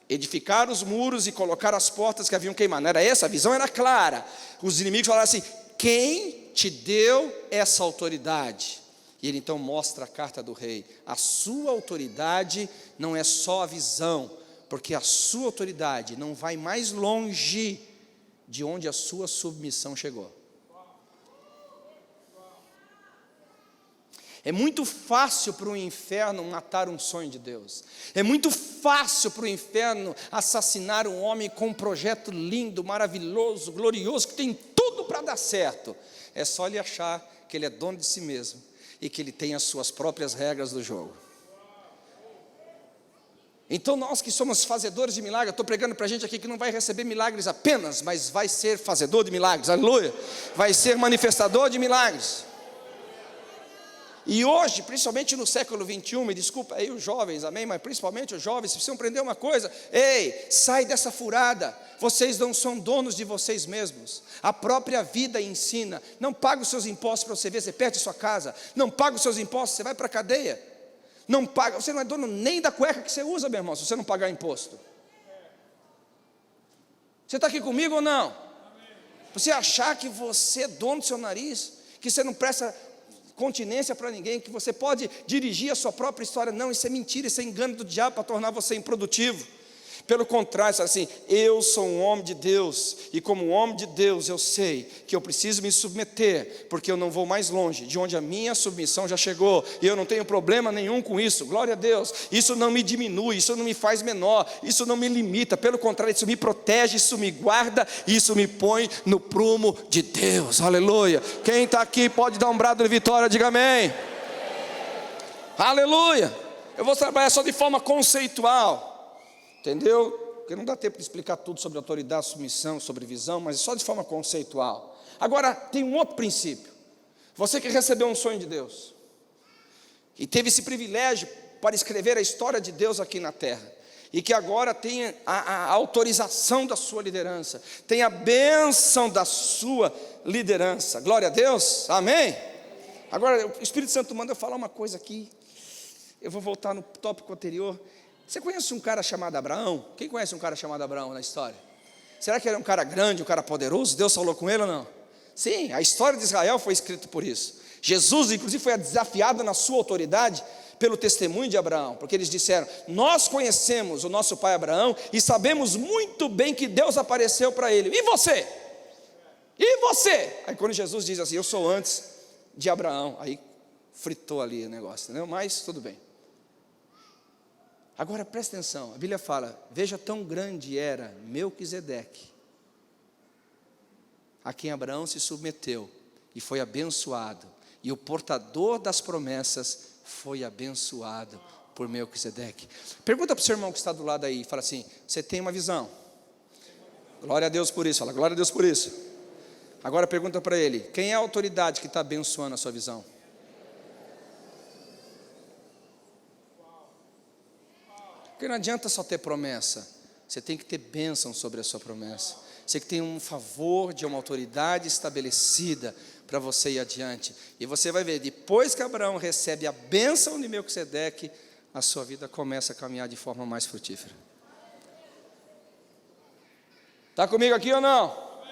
edificar os muros e colocar as portas que haviam queimado. Não era essa? A visão era clara. Os inimigos falaram assim: quem te deu essa autoridade? E ele então mostra a carta do rei. A sua autoridade não é só a visão, porque a sua autoridade não vai mais longe de onde a sua submissão chegou. É muito fácil para o inferno matar um sonho de Deus. É muito fácil para o inferno assassinar um homem com um projeto lindo, maravilhoso, glorioso, que tem tudo para dar certo. É só ele achar que ele é dono de si mesmo e que ele tem as suas próprias regras do jogo. Então nós que somos fazedores de milagres, eu estou pregando para a gente aqui que não vai receber milagres apenas, mas vai ser fazedor de milagres, aleluia, vai ser manifestador de milagres. E hoje, principalmente no século 21, me desculpa aí os jovens, amém? Mas principalmente os jovens, se precisam aprender uma coisa: ei, sai dessa furada, vocês não são donos de vocês mesmos, a própria vida ensina. Não paga os seus impostos para você ver, você perde sua casa. Não paga os seus impostos, você vai para a cadeia. Não paga, você não é dono nem da cueca que você usa, meu irmão, se você não pagar imposto. Você está aqui comigo ou não? Você achar que você é dono do seu nariz, que você não presta continência para ninguém, que você pode dirigir a sua própria história, não, isso é mentira, isso é engano do diabo para tornar você improdutivo. Pelo contrário, assim, eu sou um homem de Deus, e como homem de Deus eu sei que eu preciso me submeter, porque eu não vou mais longe de onde a minha submissão já chegou, e eu não tenho problema nenhum com isso, glória a Deus. Isso não me diminui, isso não me faz menor, isso não me limita, pelo contrário, isso me protege, isso me guarda, isso me põe no prumo de Deus, aleluia. Quem está aqui pode dar um brado de vitória, diga amém. Aleluia. Eu vou trabalhar só de forma conceitual, entendeu? Porque não dá tempo de explicar tudo sobre autoridade, submissão, sobre visão, mas só de forma conceitual. Agora, tem um outro princípio. Você que recebeu um sonho de Deus e teve esse privilégio para escrever a história de Deus aqui na terra, e que agora tem a autorização da sua liderança, tem a bênção da sua liderança, glória a Deus, amém? Agora, o Espírito Santo manda eu falar uma coisa aqui, eu vou voltar no tópico anterior. Você conhece um cara chamado Abraão? Quem conhece um cara chamado Abraão na história? Será que ele era um cara grande, um cara poderoso? Deus falou com ele ou não? Sim, a história de Israel foi escrita por isso. Jesus, inclusive, foi desafiado na sua autoridade pelo testemunho de Abraão, porque eles disseram: nós conhecemos o nosso pai Abraão e sabemos muito bem que Deus apareceu para ele. E você? E você? Aí quando Jesus diz assim: eu sou antes de Abraão, aí fritou ali o negócio, entendeu? Mas tudo bem. Agora presta atenção, a Bíblia fala: veja, tão grande era Melquisedeque, a quem Abraão se submeteu, e foi abençoado. E o portador das promessas foi abençoado por Melquisedeque. Pergunta para o seu irmão que está do lado aí, fala assim: você tem uma visão? Glória a Deus por isso, fala, glória a Deus por isso. Agora pergunta para ele: quem é a autoridade que está abençoando a sua visão? Porque não adianta só ter promessa, você tem que ter bênção sobre a sua promessa. Você que tem um favor de uma autoridade estabelecida para você ir adiante. E você vai ver, depois que Abraão recebe a bênção de Melquisedeque, a sua vida começa a caminhar de forma mais frutífera. Está comigo aqui ou não?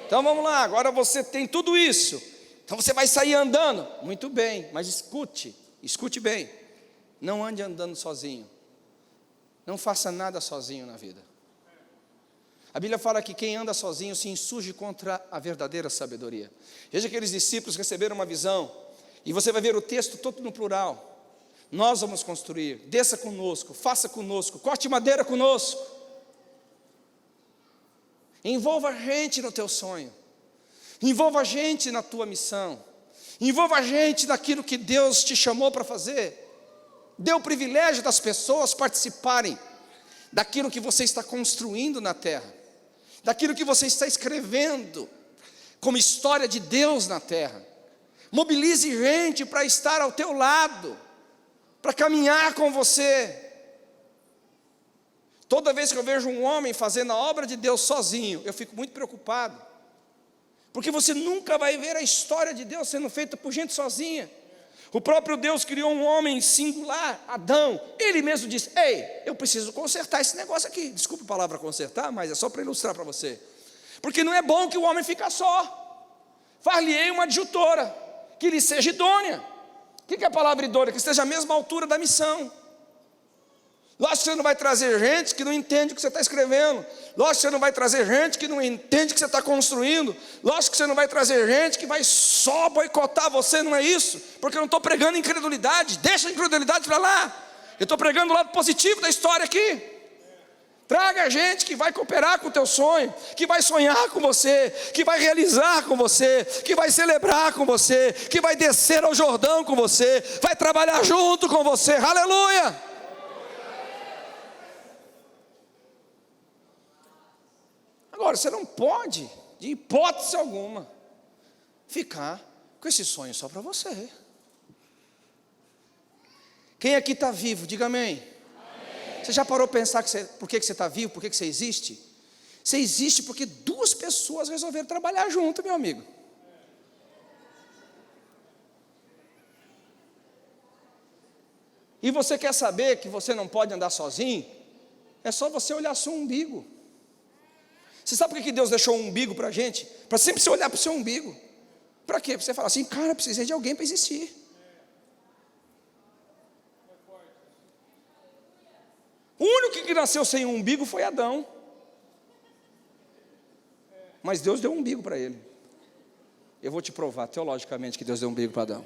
Então vamos lá, agora você tem tudo isso. Então você vai sair andando. Muito bem, mas escute bem. Não ande andando sozinho. Não faça nada sozinho na vida. A Bíblia fala que quem anda sozinho se insurge contra a verdadeira sabedoria. Veja que aqueles discípulos receberam uma visão, e você vai ver o texto todo no plural. Nós vamos construir, desça conosco, faça conosco, corte madeira conosco. Envolva a gente no teu sonho, envolva a gente na tua missão, envolva a gente naquilo que Deus te chamou para fazer. Dê o privilégio das pessoas participarem daquilo que você está construindo na terra, daquilo que você está escrevendo como história de Deus na terra. Mobilize gente para estar ao teu lado, para caminhar com você. Toda vez que eu vejo um homem fazendo a obra de Deus sozinho, eu fico muito preocupado, porque você nunca vai ver a história de Deus sendo feita por gente sozinha. O próprio Deus criou um homem singular, Adão. Ele mesmo disse: ei, eu preciso consertar esse negócio aqui. Desculpa a palavra consertar, mas é só para ilustrar para você. Porque não é bom que o homem fique só. Far-lhe-ei uma adjutora, que lhe seja idônea. O que é a palavra idônea? Que esteja à mesma altura da missão. Lógico que você não vai trazer gente que não entende o que você está escrevendo. Lógico que você não vai trazer gente que não entende o que você está construindo. Lógico que você não vai trazer gente que vai só boicotar você, não é isso. Porque eu não estou pregando incredulidade, deixa a incredulidade para lá. Eu estou pregando o lado positivo da história aqui. Traga gente que vai cooperar com o teu sonho, que vai sonhar com você, que vai realizar com você, que vai celebrar com você, que vai descer ao Jordão com você, vai trabalhar junto com você, aleluia! Agora, você não pode, de hipótese alguma, ficar com esse sonho só para você. Quem aqui está vivo, diga amém. Você já parou para pensar por que você está vivo, por que você existe? Você existe porque duas pessoas resolveram trabalhar junto, meu amigo. E você quer saber que você não pode andar sozinho? É só você olhar seu umbigo. Você sabe por que Deus deixou um umbigo para a gente? Para sempre você olhar para o seu umbigo. Para quê? Para você falar assim: cara, eu precisei de alguém para existir. O único que nasceu sem um umbigo foi Adão. Mas Deus deu um umbigo para ele. Eu vou te provar teologicamente que Deus deu um umbigo para Adão.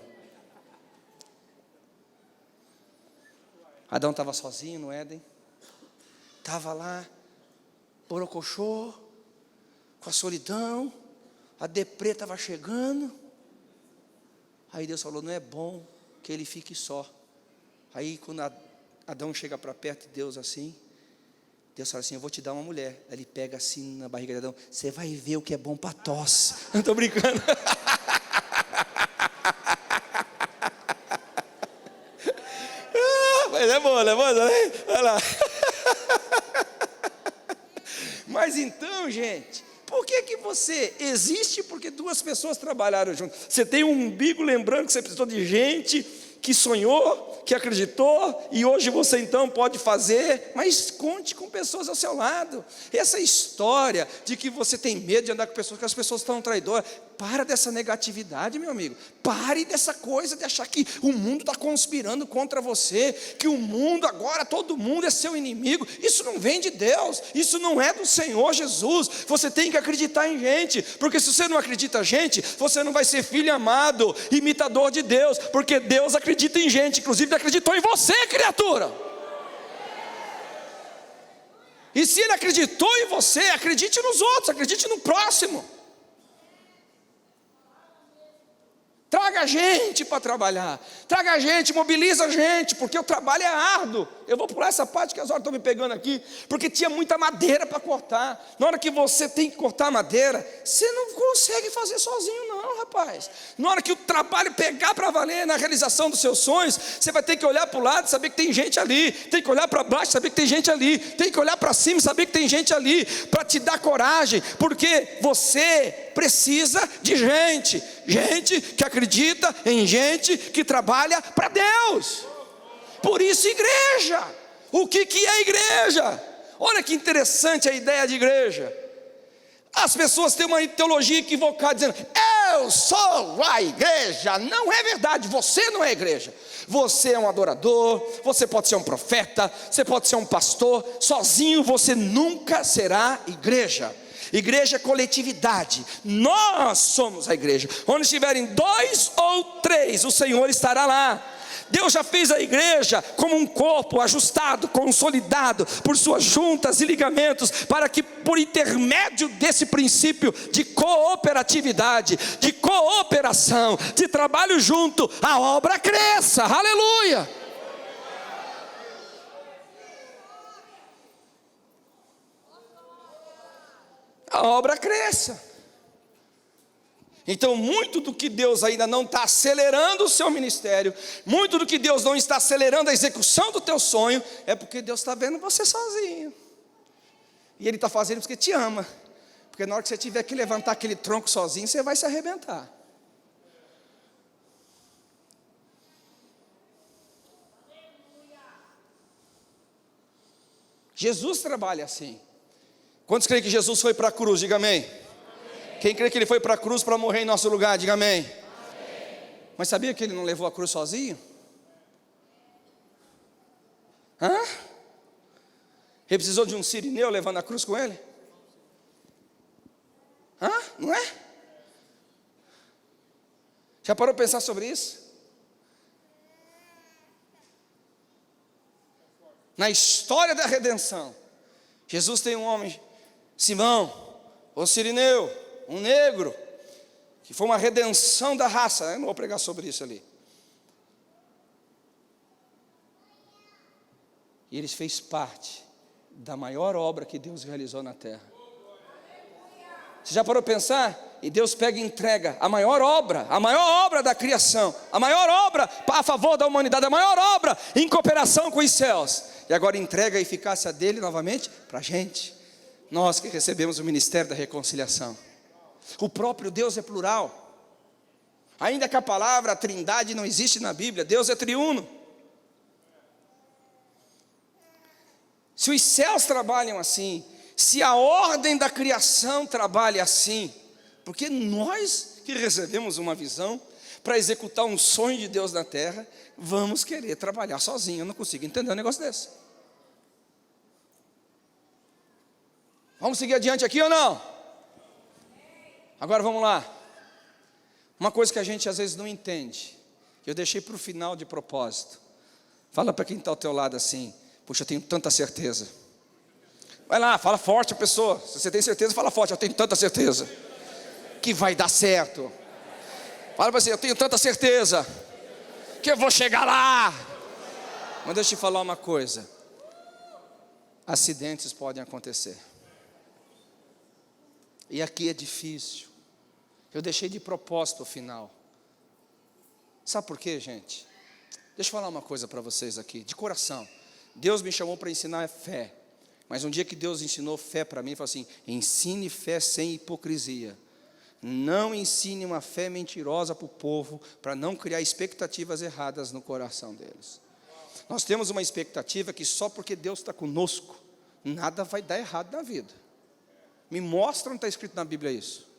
Adão estava sozinho no Éden. Estava lá, borocochô, com a solidão, a deprê estava chegando. Aí Deus falou: não é bom que ele fique só. Aí quando Adão chega para perto de Deus assim, Deus fala assim: eu vou te dar uma mulher. Aí ele pega assim na barriga de Adão: você vai ver o que é bom para tosse. Não estou brincando. Mas é bom, né? Olha lá. Mas então, gente, por que você existe? Porque duas pessoas trabalharam junto. Você tem um umbigo, lembrando que você precisou de gente que sonhou, que acreditou, e hoje você então pode fazer, mas conte com pessoas ao seu lado. Essa história de que você tem medo de andar com pessoas, que as pessoas estão traidoras, para dessa negatividade, meu amigo. Pare dessa coisa de achar que o mundo está conspirando contra você, que o mundo agora, todo mundo é seu inimigo. Isso não vem de Deus, isso não é do Senhor Jesus. Você tem que acreditar em gente, porque se você não acredita em gente, você não vai ser filho amado, imitador de Deus, porque Deus acredita em gente, inclusive Ele acreditou em você, criatura. E se Ele acreditou em você, acredite nos outros, acredite no próximo. traga gente para trabalhar, traga gente, mobiliza gente, porque o trabalho é árduo. Eu vou pular essa parte que as horas estão me pegando aqui, porque tinha muita madeira para cortar. Na hora que você tem que cortar madeira, você não consegue fazer sozinho não, rapaz. Na hora que o trabalho pegar para valer na realização dos seus sonhos, você vai ter que olhar para o lado e saber que tem gente ali, tem que olhar para baixo e saber que tem gente ali, tem que olhar para cima e saber que tem gente ali, para te dar coragem, porque você precisa de gente que acredita em gente que trabalha para Deus. Por isso igreja. O que é igreja? Olha que interessante a ideia de igreja. As pessoas têm uma teologia equivocada, dizendo: eu sou a igreja. Não é verdade, você não é igreja. Você é um adorador, você pode ser um profeta, você pode ser um pastor. Sozinho você nunca será igreja. Igreja é coletividade. Nós somos a igreja. Onde estiverem 2 ou 3, o Senhor estará lá. Deus já fez a igreja como um corpo ajustado, consolidado por suas juntas e ligamentos, para que por intermédio desse princípio de cooperatividade, de cooperação, de trabalho junto, a obra cresça. Aleluia! A obra cresça. Então, muito do que Deus ainda não está acelerando o seu ministério, muito do que Deus não está acelerando a execução do teu sonho, é porque Deus está vendo você sozinho. E Ele está fazendo porque te ama. Porque na hora que você tiver que levantar aquele tronco sozinho, você vai se arrebentar. Jesus trabalha assim. Quantos creem que Jesus foi para a cruz? Diga amém. Quem crê que Ele foi para a cruz para morrer em nosso lugar? Diga amém. Mas sabia que Ele não levou a cruz sozinho? Ele precisou de um sirineu levando a cruz com Ele? Não é? Já parou para pensar sobre isso? Na história da redenção, Jesus tem um homem, Simão, o sirineu, um negro, que foi uma redenção da raça. Eu não vou pregar sobre isso ali. E eles fez parte da maior obra que Deus realizou na terra. Você já parou para pensar? E Deus pega e entrega a maior obra da criação, a maior obra a favor da humanidade, a maior obra em cooperação com os céus. E agora entrega a eficácia dele novamente para a gente. Nós que recebemos o ministério da reconciliação. O próprio Deus é plural. Ainda que a palavra trindade não existe na Bíblia, Deus é triuno. Se os céus trabalham assim, se a ordem da criação trabalha assim, porque nós que recebemos uma visão para executar um sonho de Deus na terra, vamos querer trabalhar sozinho. Eu não consigo entender um negócio desse. Vamos seguir adiante aqui ou não? Agora vamos lá. Uma coisa que a gente às vezes não entende, que eu deixei para o final de propósito. Fala para quem está ao teu lado assim: puxa, eu tenho tanta certeza. Vai lá, fala forte a pessoa. Se você tem certeza, fala forte: eu tenho tanta certeza que vai dar certo. Fala para você: eu tenho tanta certeza que eu vou chegar lá. Mas deixa eu te falar uma coisa: acidentes podem acontecer. E aqui é difícil. Eu deixei de propósito o final. Sabe por quê, gente? Deixa eu falar uma coisa para vocês aqui, de coração. Deus me chamou para ensinar fé. Mas um dia que Deus ensinou fé para mim, Ele falou assim: ensine fé sem hipocrisia. Não ensine uma fé mentirosa para o povo, para não criar expectativas erradas no coração deles. Nós temos uma expectativa que só porque Deus está conosco, nada vai dar errado na vida. Me mostra onde está escrito na Bíblia isso.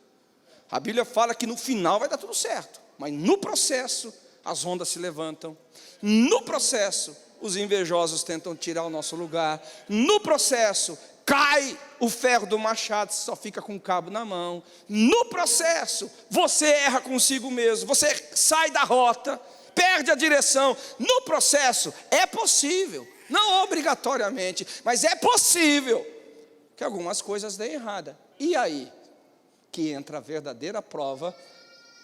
A Bíblia fala que no final vai dar tudo certo, mas no processo as ondas se levantam, no processo os invejosos tentam tirar o nosso lugar, no processo cai o ferro do machado, só fica com o cabo na mão, no processo você erra consigo mesmo, você sai da rota, perde a direção. No processo é possível, não obrigatoriamente, mas é possível que algumas coisas deem errada. E aí que entra a verdadeira prova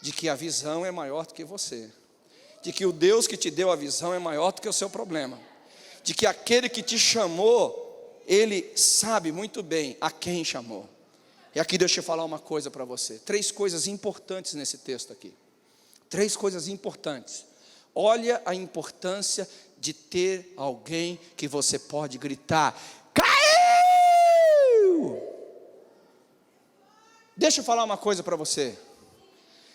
de que a visão é maior do que você, de que o Deus que te deu a visão é maior do que o seu problema, de que aquele que te chamou, Ele sabe muito bem a quem chamou. E aqui deixa eu falar uma coisa para você, 3 coisas importantes nesse texto aqui, 3 coisas importantes. Olha a importância de ter alguém que você pode gritar: caiu! Deixa eu falar uma coisa para você.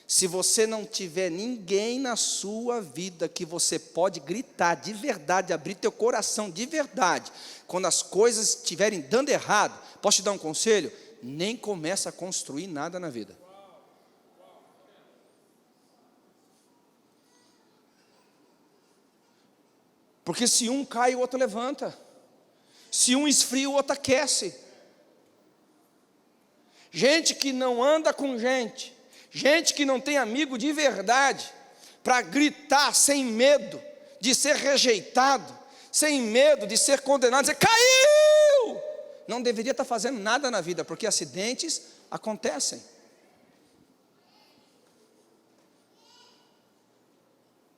Se você não tiver ninguém na sua vida que você pode gritar de verdade, abrir teu coração de verdade, quando as coisas estiverem dando errado, posso te dar um conselho? Nem começa a construir nada na vida. Porque se um cai, o outro levanta. Se um esfria, o outro aquece. Gente que não anda com gente, gente que não tem amigo de verdade, para gritar sem medo de ser rejeitado, sem medo de ser condenado, dizer: caiu! Não deveria estar fazendo nada na vida, porque acidentes acontecem.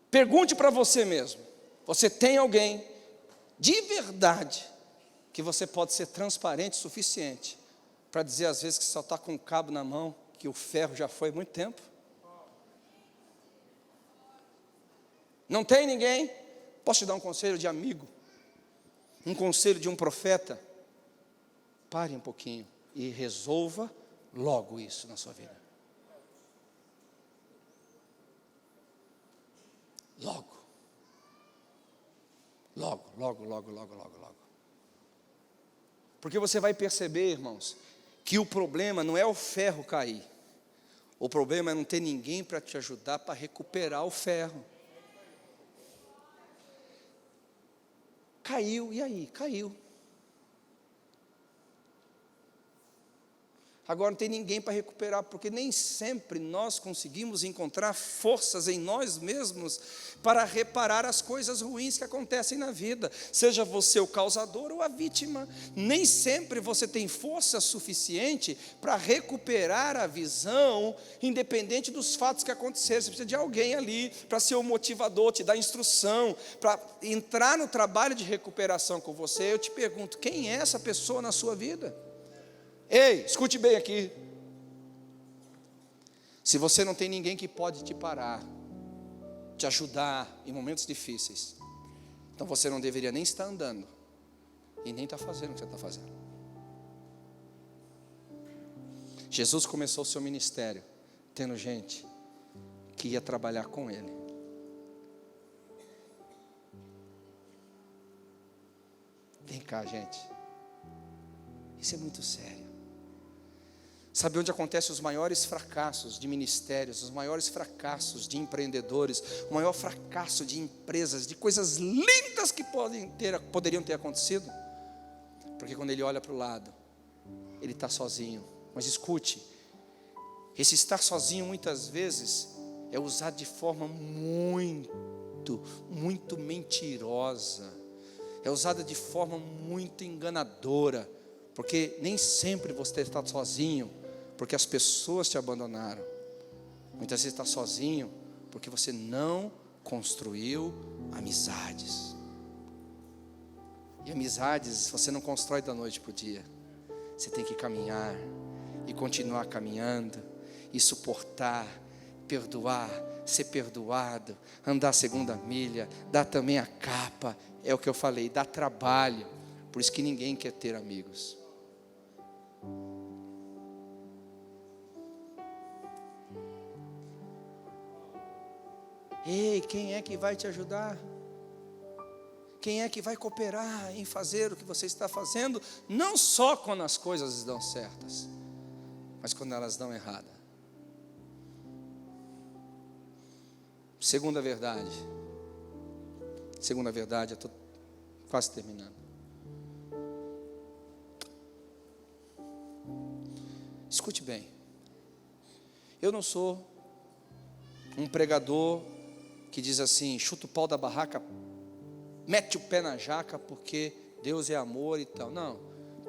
Pergunte para você mesmo: você tem alguém de verdade que você pode ser transparente o suficiente para dizer às vezes que só está com o cabo na mão, que o ferro já foi há muito tempo? Não tem ninguém? Posso te dar um conselho de amigo? Um conselho de um profeta? Pare um pouquinho e resolva logo isso na sua vida. Logo. Logo. Porque você vai perceber, irmãos, que o problema não é o ferro cair. O problema é não ter ninguém para te ajudar para recuperar o ferro. Caiu, e aí? Caiu. Agora não tem ninguém para recuperar, porque nem sempre nós conseguimos encontrar forças em nós mesmos para reparar as coisas ruins que acontecem na vida, seja você o causador ou a vítima. Nem sempre você tem força suficiente para recuperar a visão, independente dos fatos que aconteceram. Você precisa de alguém ali para ser o motivador, te dar instrução, para entrar no trabalho de recuperação com você. Eu te pergunto: quem é essa pessoa na sua vida? Ei, escute bem aqui. Se você não tem ninguém que pode te parar, te ajudar em momentos difíceis, então você não deveria nem estar andando e nem estar fazendo o que você está fazendo. Jesus começou o seu ministério tendo gente que ia trabalhar com Ele. Vem cá, gente. Isso é muito sério. Sabe onde acontecem os maiores fracassos de ministérios, os maiores fracassos de empreendedores, o maior fracasso de empresas, de coisas lindas que poderiam ter acontecido? Porque quando ele olha para o lado, ele está sozinho. Mas escute, esse estar sozinho muitas vezes é usado de forma muito mentirosa, é usada de forma muito enganadora, porque nem sempre você está sozinho porque as pessoas te abandonaram. Muitas vezes está sozinho porque você não construiu amizades. E amizades você não constrói da noite para o dia. Você tem que caminhar e continuar caminhando e suportar, perdoar, ser perdoado, andar a segunda milha, dar também a capa. É o que eu falei, dá trabalho. Por isso que ninguém quer ter amigos. Ei, quem é que vai te ajudar? Quem é que vai cooperar em fazer o que você está fazendo? Não só quando as coisas dão certas, mas quando elas dão errada. Segunda verdade, eu estou quase terminando. Escute bem, eu não sou um pregador que diz assim: chuta o pau da barraca, mete o pé na jaca, porque Deus é amor e tal. Não,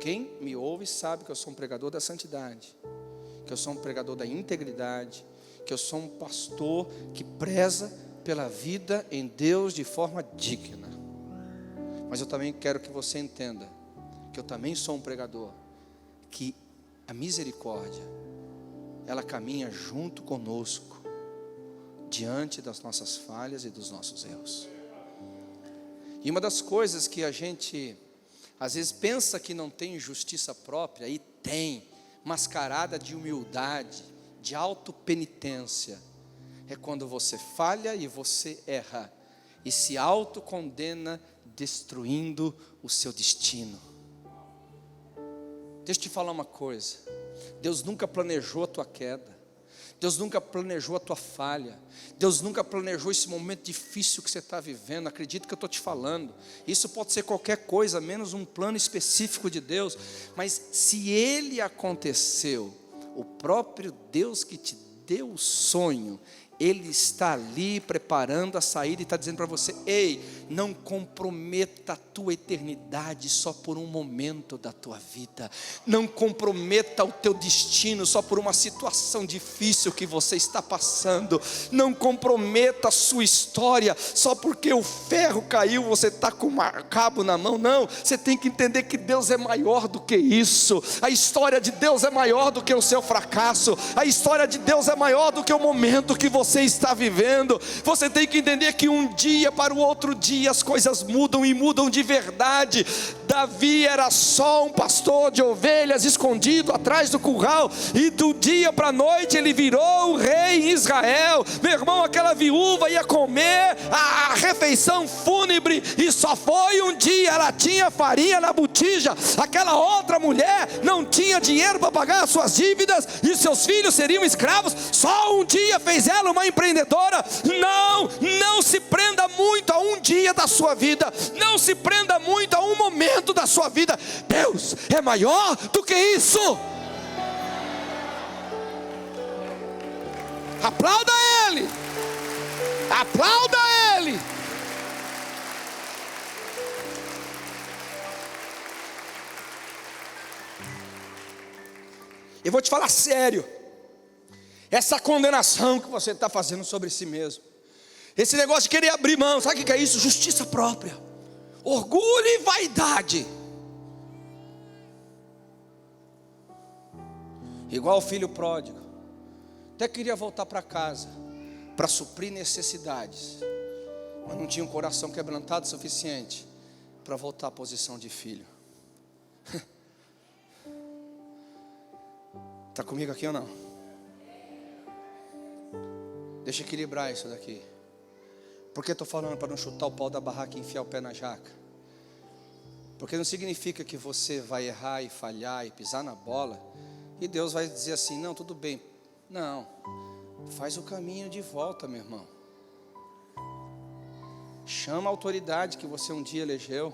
quem me ouve sabe que eu sou um pregador da santidade, que eu sou um pregador da integridade, que eu sou um pastor que preza pela vida em Deus de forma digna. Mas eu também quero que você entenda que eu também sou um pregador, que a misericórdia, ela caminha junto conosco, diante das nossas falhas e dos nossos erros. E uma das coisas que a gente às vezes pensa que não tem justiça própria, e tem, mascarada de humildade, de autopenitência, é quando você falha e você erra, e se autocondena, destruindo o seu destino. Deixa eu te falar uma coisa, Deus nunca planejou a tua queda, Deus nunca planejou a tua falha, Deus nunca planejou esse momento difícil que você está vivendo. Acredita que eu estou te falando, isso pode ser qualquer coisa, menos um plano específico de Deus. Mas se ele aconteceu, o próprio Deus que te deu o sonho, Ele está ali preparando a saída e está dizendo para você: ei, não comprometa a tua eternidade só por um momento da tua vida. Não comprometa o teu destino só por uma situação difícil que você está passando. Não comprometa a sua história só porque o ferro caiu, você está com um cabo na mão. Não, você tem que entender que Deus é maior do que isso. A história de Deus é maior do que o seu fracasso. A história de Deus é maior do que o momento que você está vivendo. Você tem que entender que um dia para o outro dia as coisas mudam, e mudam de verdade. Davi era só um pastor de ovelhas escondido atrás do curral, e do dia para a noite ele virou o rei em Israel. Meu irmão, aquela viúva ia comer a refeição fúnebre, e só foi um dia. Ela tinha farinha na botija. Aquela outra mulher não tinha dinheiro para pagar as suas dívidas, e seus filhos seriam escravos. Só um dia fez ela uma empreendedora. Não se prenda muito a um dia da sua vida, não se prenda muito a um momento da sua vida. Deus é maior do que isso. Aplauda Ele, aplauda Ele. Eu vou te falar sério. Essa condenação que você está fazendo sobre si mesmo, esse negócio de querer abrir mão, sabe o que é isso? Justiça própria, orgulho e vaidade. Igual o filho pródigo, até queria voltar para casa para suprir necessidades, mas não tinha um coração quebrantado o suficiente para voltar à posição de filho. Está comigo aqui ou não? Deixa eu equilibrar isso daqui. Por que estou falando para não chutar o pau da barraca e enfiar o pé na jaca? Porque não significa que você vai errar e falhar e pisar na bola e Deus vai dizer assim: não, tudo bem. Não, faz o caminho de volta, meu irmão. Chama a autoridade que você um dia elegeu,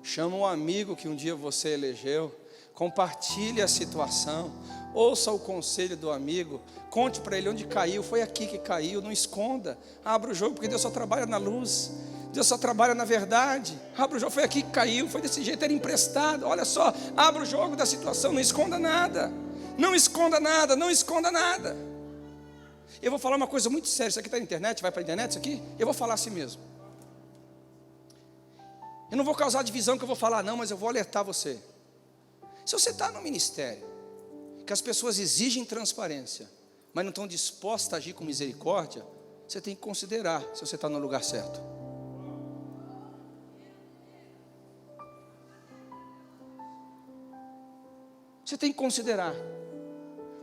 chama o amigo que um dia você elegeu, compartilhe a situação, ouça o conselho do amigo, conte para ele onde caiu, foi aqui que caiu, não esconda, abra o jogo, porque Deus só trabalha na luz, Deus só trabalha na verdade. Abra o jogo, foi aqui que caiu, foi desse jeito, era emprestado, olha só, abra o jogo da situação, não esconda nada, não esconda nada, não esconda nada. Eu vou falar uma coisa muito séria, isso aqui está na internet, vai para a internet isso aqui? Eu vou falar assim mesmo. Eu não vou causar divisão que eu vou falar não, mas eu vou alertar você. Se você está no ministério, que as pessoas exigem transparência, mas não estão dispostas a agir com misericórdia, você tem que considerar se você está no lugar certo. Você tem que considerar,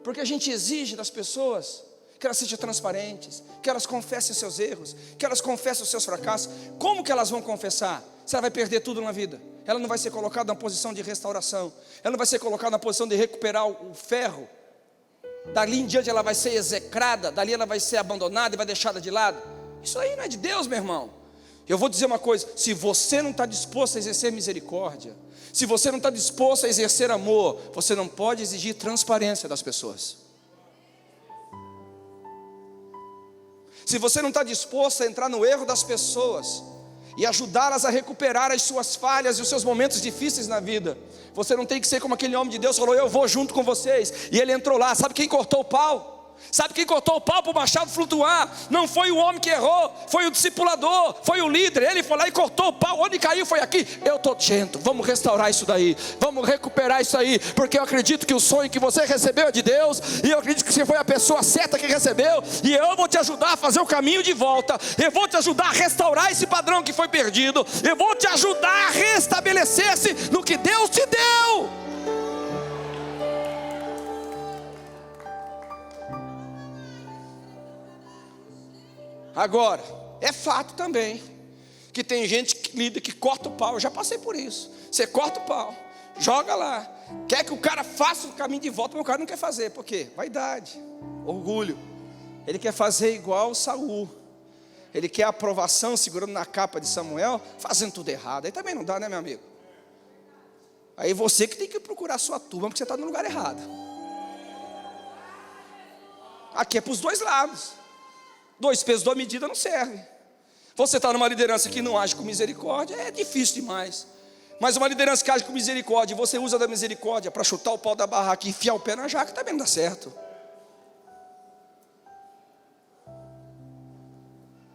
porque a gente exige das pessoas que elas sejam transparentes, que elas confessem os seus erros, que elas confessem os seus fracassos. Como que elas vão confessar? Se ela vai perder tudo na vida, ela não vai ser colocada na posição de restauração, ela não vai ser colocada na posição de recuperar o ferro. Dali em diante ela vai ser execrada, dali ela vai ser abandonada e vai deixada de lado. Isso aí não é de Deus, meu irmão. Eu vou dizer uma coisa: se você não está disposto a exercer misericórdia, se você não está disposto a exercer amor, você não pode exigir transparência das pessoas. Se você não está disposto a entrar no erro das pessoas e ajudá-las a recuperar as suas falhas e os seus momentos difíceis na vida, você não tem que ser como aquele homem de Deus falou: eu vou junto com vocês. E ele entrou lá, sabe quem cortou o pau? Sabe quem cortou o pau para o machado flutuar? Não foi o homem que errou, foi o discipulador, foi o líder. Ele foi lá e cortou o pau. Onde caiu foi aqui. Eu estou dizendo, vamos restaurar isso daí, vamos recuperar isso aí, porque eu acredito que o sonho que você recebeu é de Deus, e eu acredito que você foi a pessoa certa que recebeu, e eu vou te ajudar a fazer o caminho de volta. Eu vou te ajudar a restaurar esse padrão que foi perdido. Eu vou te ajudar a restabelecer-se no que Deus te deu. Agora, é fato também que tem gente que lida, que corta o pau. Eu já passei por isso. Você corta o pau, joga lá, quer que o cara faça o caminho de volta, mas o cara não quer fazer. Por quê? Vaidade, orgulho. Ele quer fazer igual Saul. Ele quer a aprovação, segurando na capa de Samuel, fazendo tudo errado. Aí também não dá, né, meu amigo? Aí você que tem que procurar a sua turma, porque você está no lugar errado. Aqui é para os dois lados. 2 pesos, 2 medidas não serve. Você está numa liderança que não age com misericórdia, é difícil demais. Mas uma liderança que age com misericórdia, e você usa da misericórdia para chutar o pau da barraca e enfiar o pé na jaca, também não dá certo.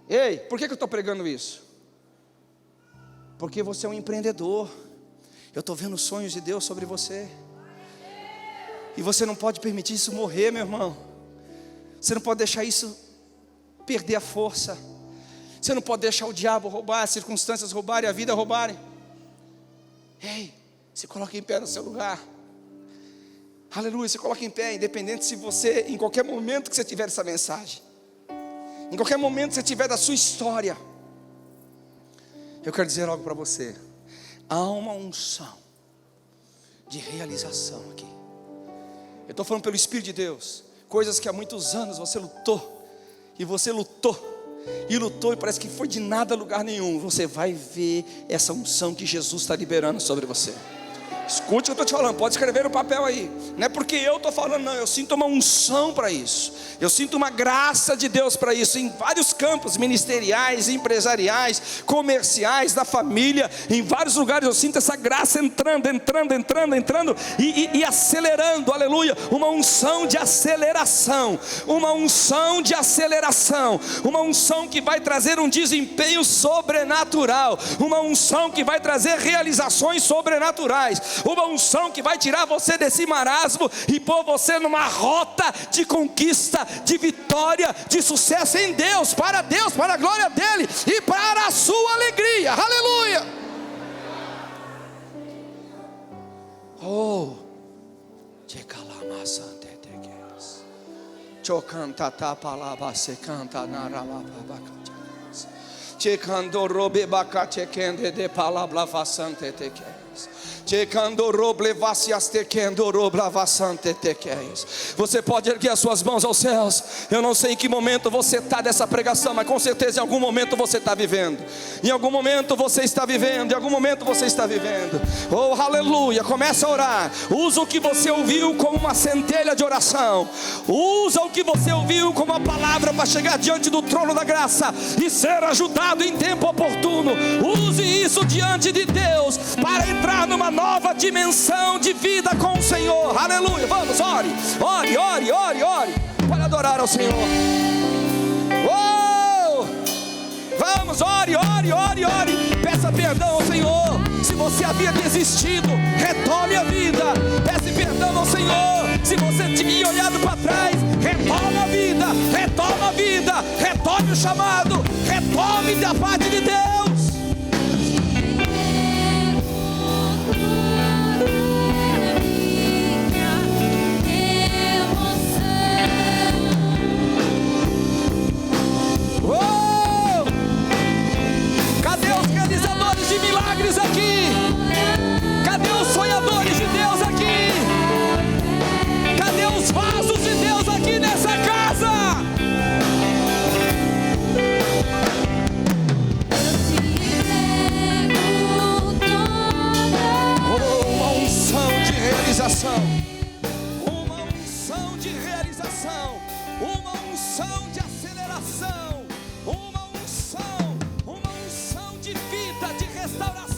Ei, por que eu estou pregando isso? Porque você é um empreendedor. Eu estou vendo os sonhos de Deus sobre você. E você não pode permitir isso morrer, meu irmão. Você não pode deixar isso perder a força. Você não pode deixar o diabo roubar, as circunstâncias roubarem, a vida roubarem. Ei, se coloque em pé no seu lugar. Aleluia, se coloque em pé, independente se você, em qualquer momento que você tiver essa mensagem, em qualquer momento que você tiver da sua história, eu quero dizer algo para você. Há uma unção de realização aqui. Eu estou falando pelo Espírito de Deus. Coisas que há muitos anos você lutou, e você lutou, e parece que foi de nada a lugar nenhum. Você vai ver essa unção que Jesus está liberando sobre você. Escute o que eu estou te falando, pode escrever no papel aí. Não é porque eu estou falando, não, eu sinto uma unção para isso. Eu sinto uma graça de Deus para isso, em vários campos, ministeriais, empresariais, comerciais, da família, em vários lugares eu sinto essa graça entrando e acelerando, aleluia. Uma unção de aceleração, uma unção de aceleração, uma unção que vai trazer um desempenho sobrenatural, uma unção que vai trazer realizações sobrenaturais, uma unção que vai tirar você desse marasmo e pôr você numa rota de conquista, de vitória, de sucesso em Deus, para a glória dele e para a sua alegria. Aleluia. Oh, você pode erguer as suas mãos aos céus. Eu não sei em que momento você está dessa pregação, mas com certeza em algum momento você está vivendo. Em algum momento você está vivendo. Em algum momento você está vivendo. Oh, aleluia, começa a orar. Usa o que você ouviu como uma centelha de oração. Usa o que você ouviu como uma palavra para chegar diante do trono da graça e ser ajudado em tempo oportuno. Use isso diante de Deus para entrar numa nova dimensão de vida com o Senhor. Aleluia, vamos, ore. Para adorar ao Senhor. Oh! Vamos, ore. Peça perdão ao Senhor. Se você havia desistido, retome a vida. Peça perdão ao Senhor. Se você tinha olhado para trás, retoma a vida, retome o chamado, retome da parte de Deus. De milagres aqui, cadê os sonhadores de Deus aqui? Cadê os vasos de Deus aqui nessa casa? Uma unção de realização, uma unção de realização, uma unção de aceleração, uma unção de vida, de restauração.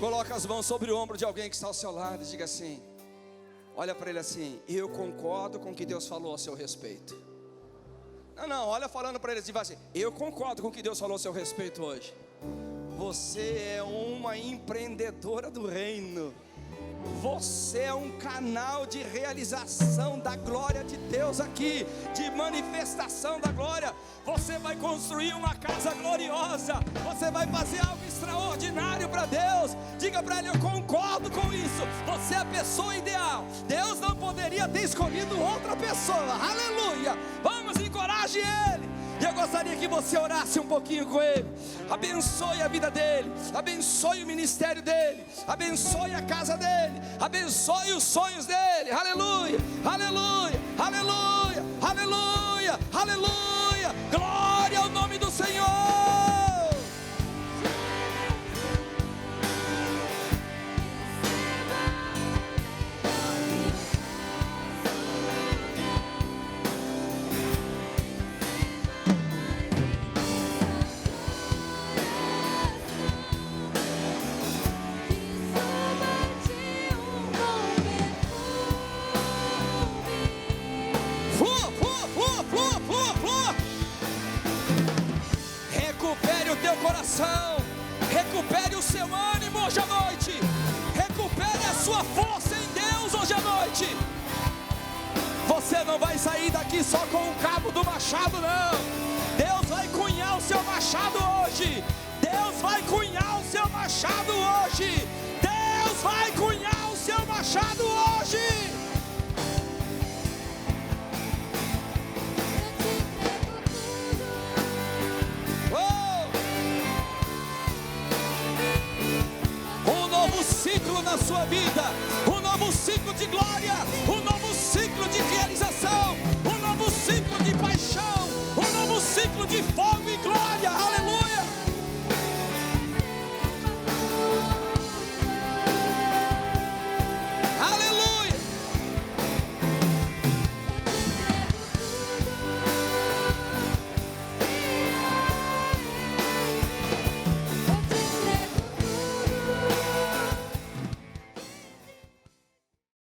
Coloca as mãos sobre o ombro de alguém que está ao seu lado e diga assim, olha para ele assim, eu concordo com o que Deus falou a seu respeito. Não, olha falando para ele assim, eu concordo com o que Deus falou a seu respeito hoje. Você é uma empreendedora do reino. Você é um canal de realização da glória de Deus aqui, de manifestação da glória. Você vai construir uma casa gloriosa. Você vai fazer algo extraordinário para Deus. Diga para ele, eu concordo com isso. Você é a pessoa ideal. Deus não poderia ter escolhido outra pessoa. Aleluia. Vamos, encoraje ele. E eu gostaria que você orasse um pouquinho com ele. Abençoe a vida dele, abençoe o ministério dele, abençoe a casa dele, abençoe os sonhos dele. Aleluia, aleluia, aleluia, aleluia, aleluia. Glória ao nome do Senhor. Recupere o teu coração, recupere o seu ânimo hoje à noite, recupere a sua força em Deus hoje à noite. Você não vai sair daqui só com o cabo do machado, não. Deus vai cunhar o seu machado hoje. Deus vai cunhar o seu machado hoje. Deus vai cunhar o seu machado hoje. Ciclo na sua vida, um novo ciclo de glória, um novo ciclo de realização, um novo ciclo de paixão, um novo ciclo de força.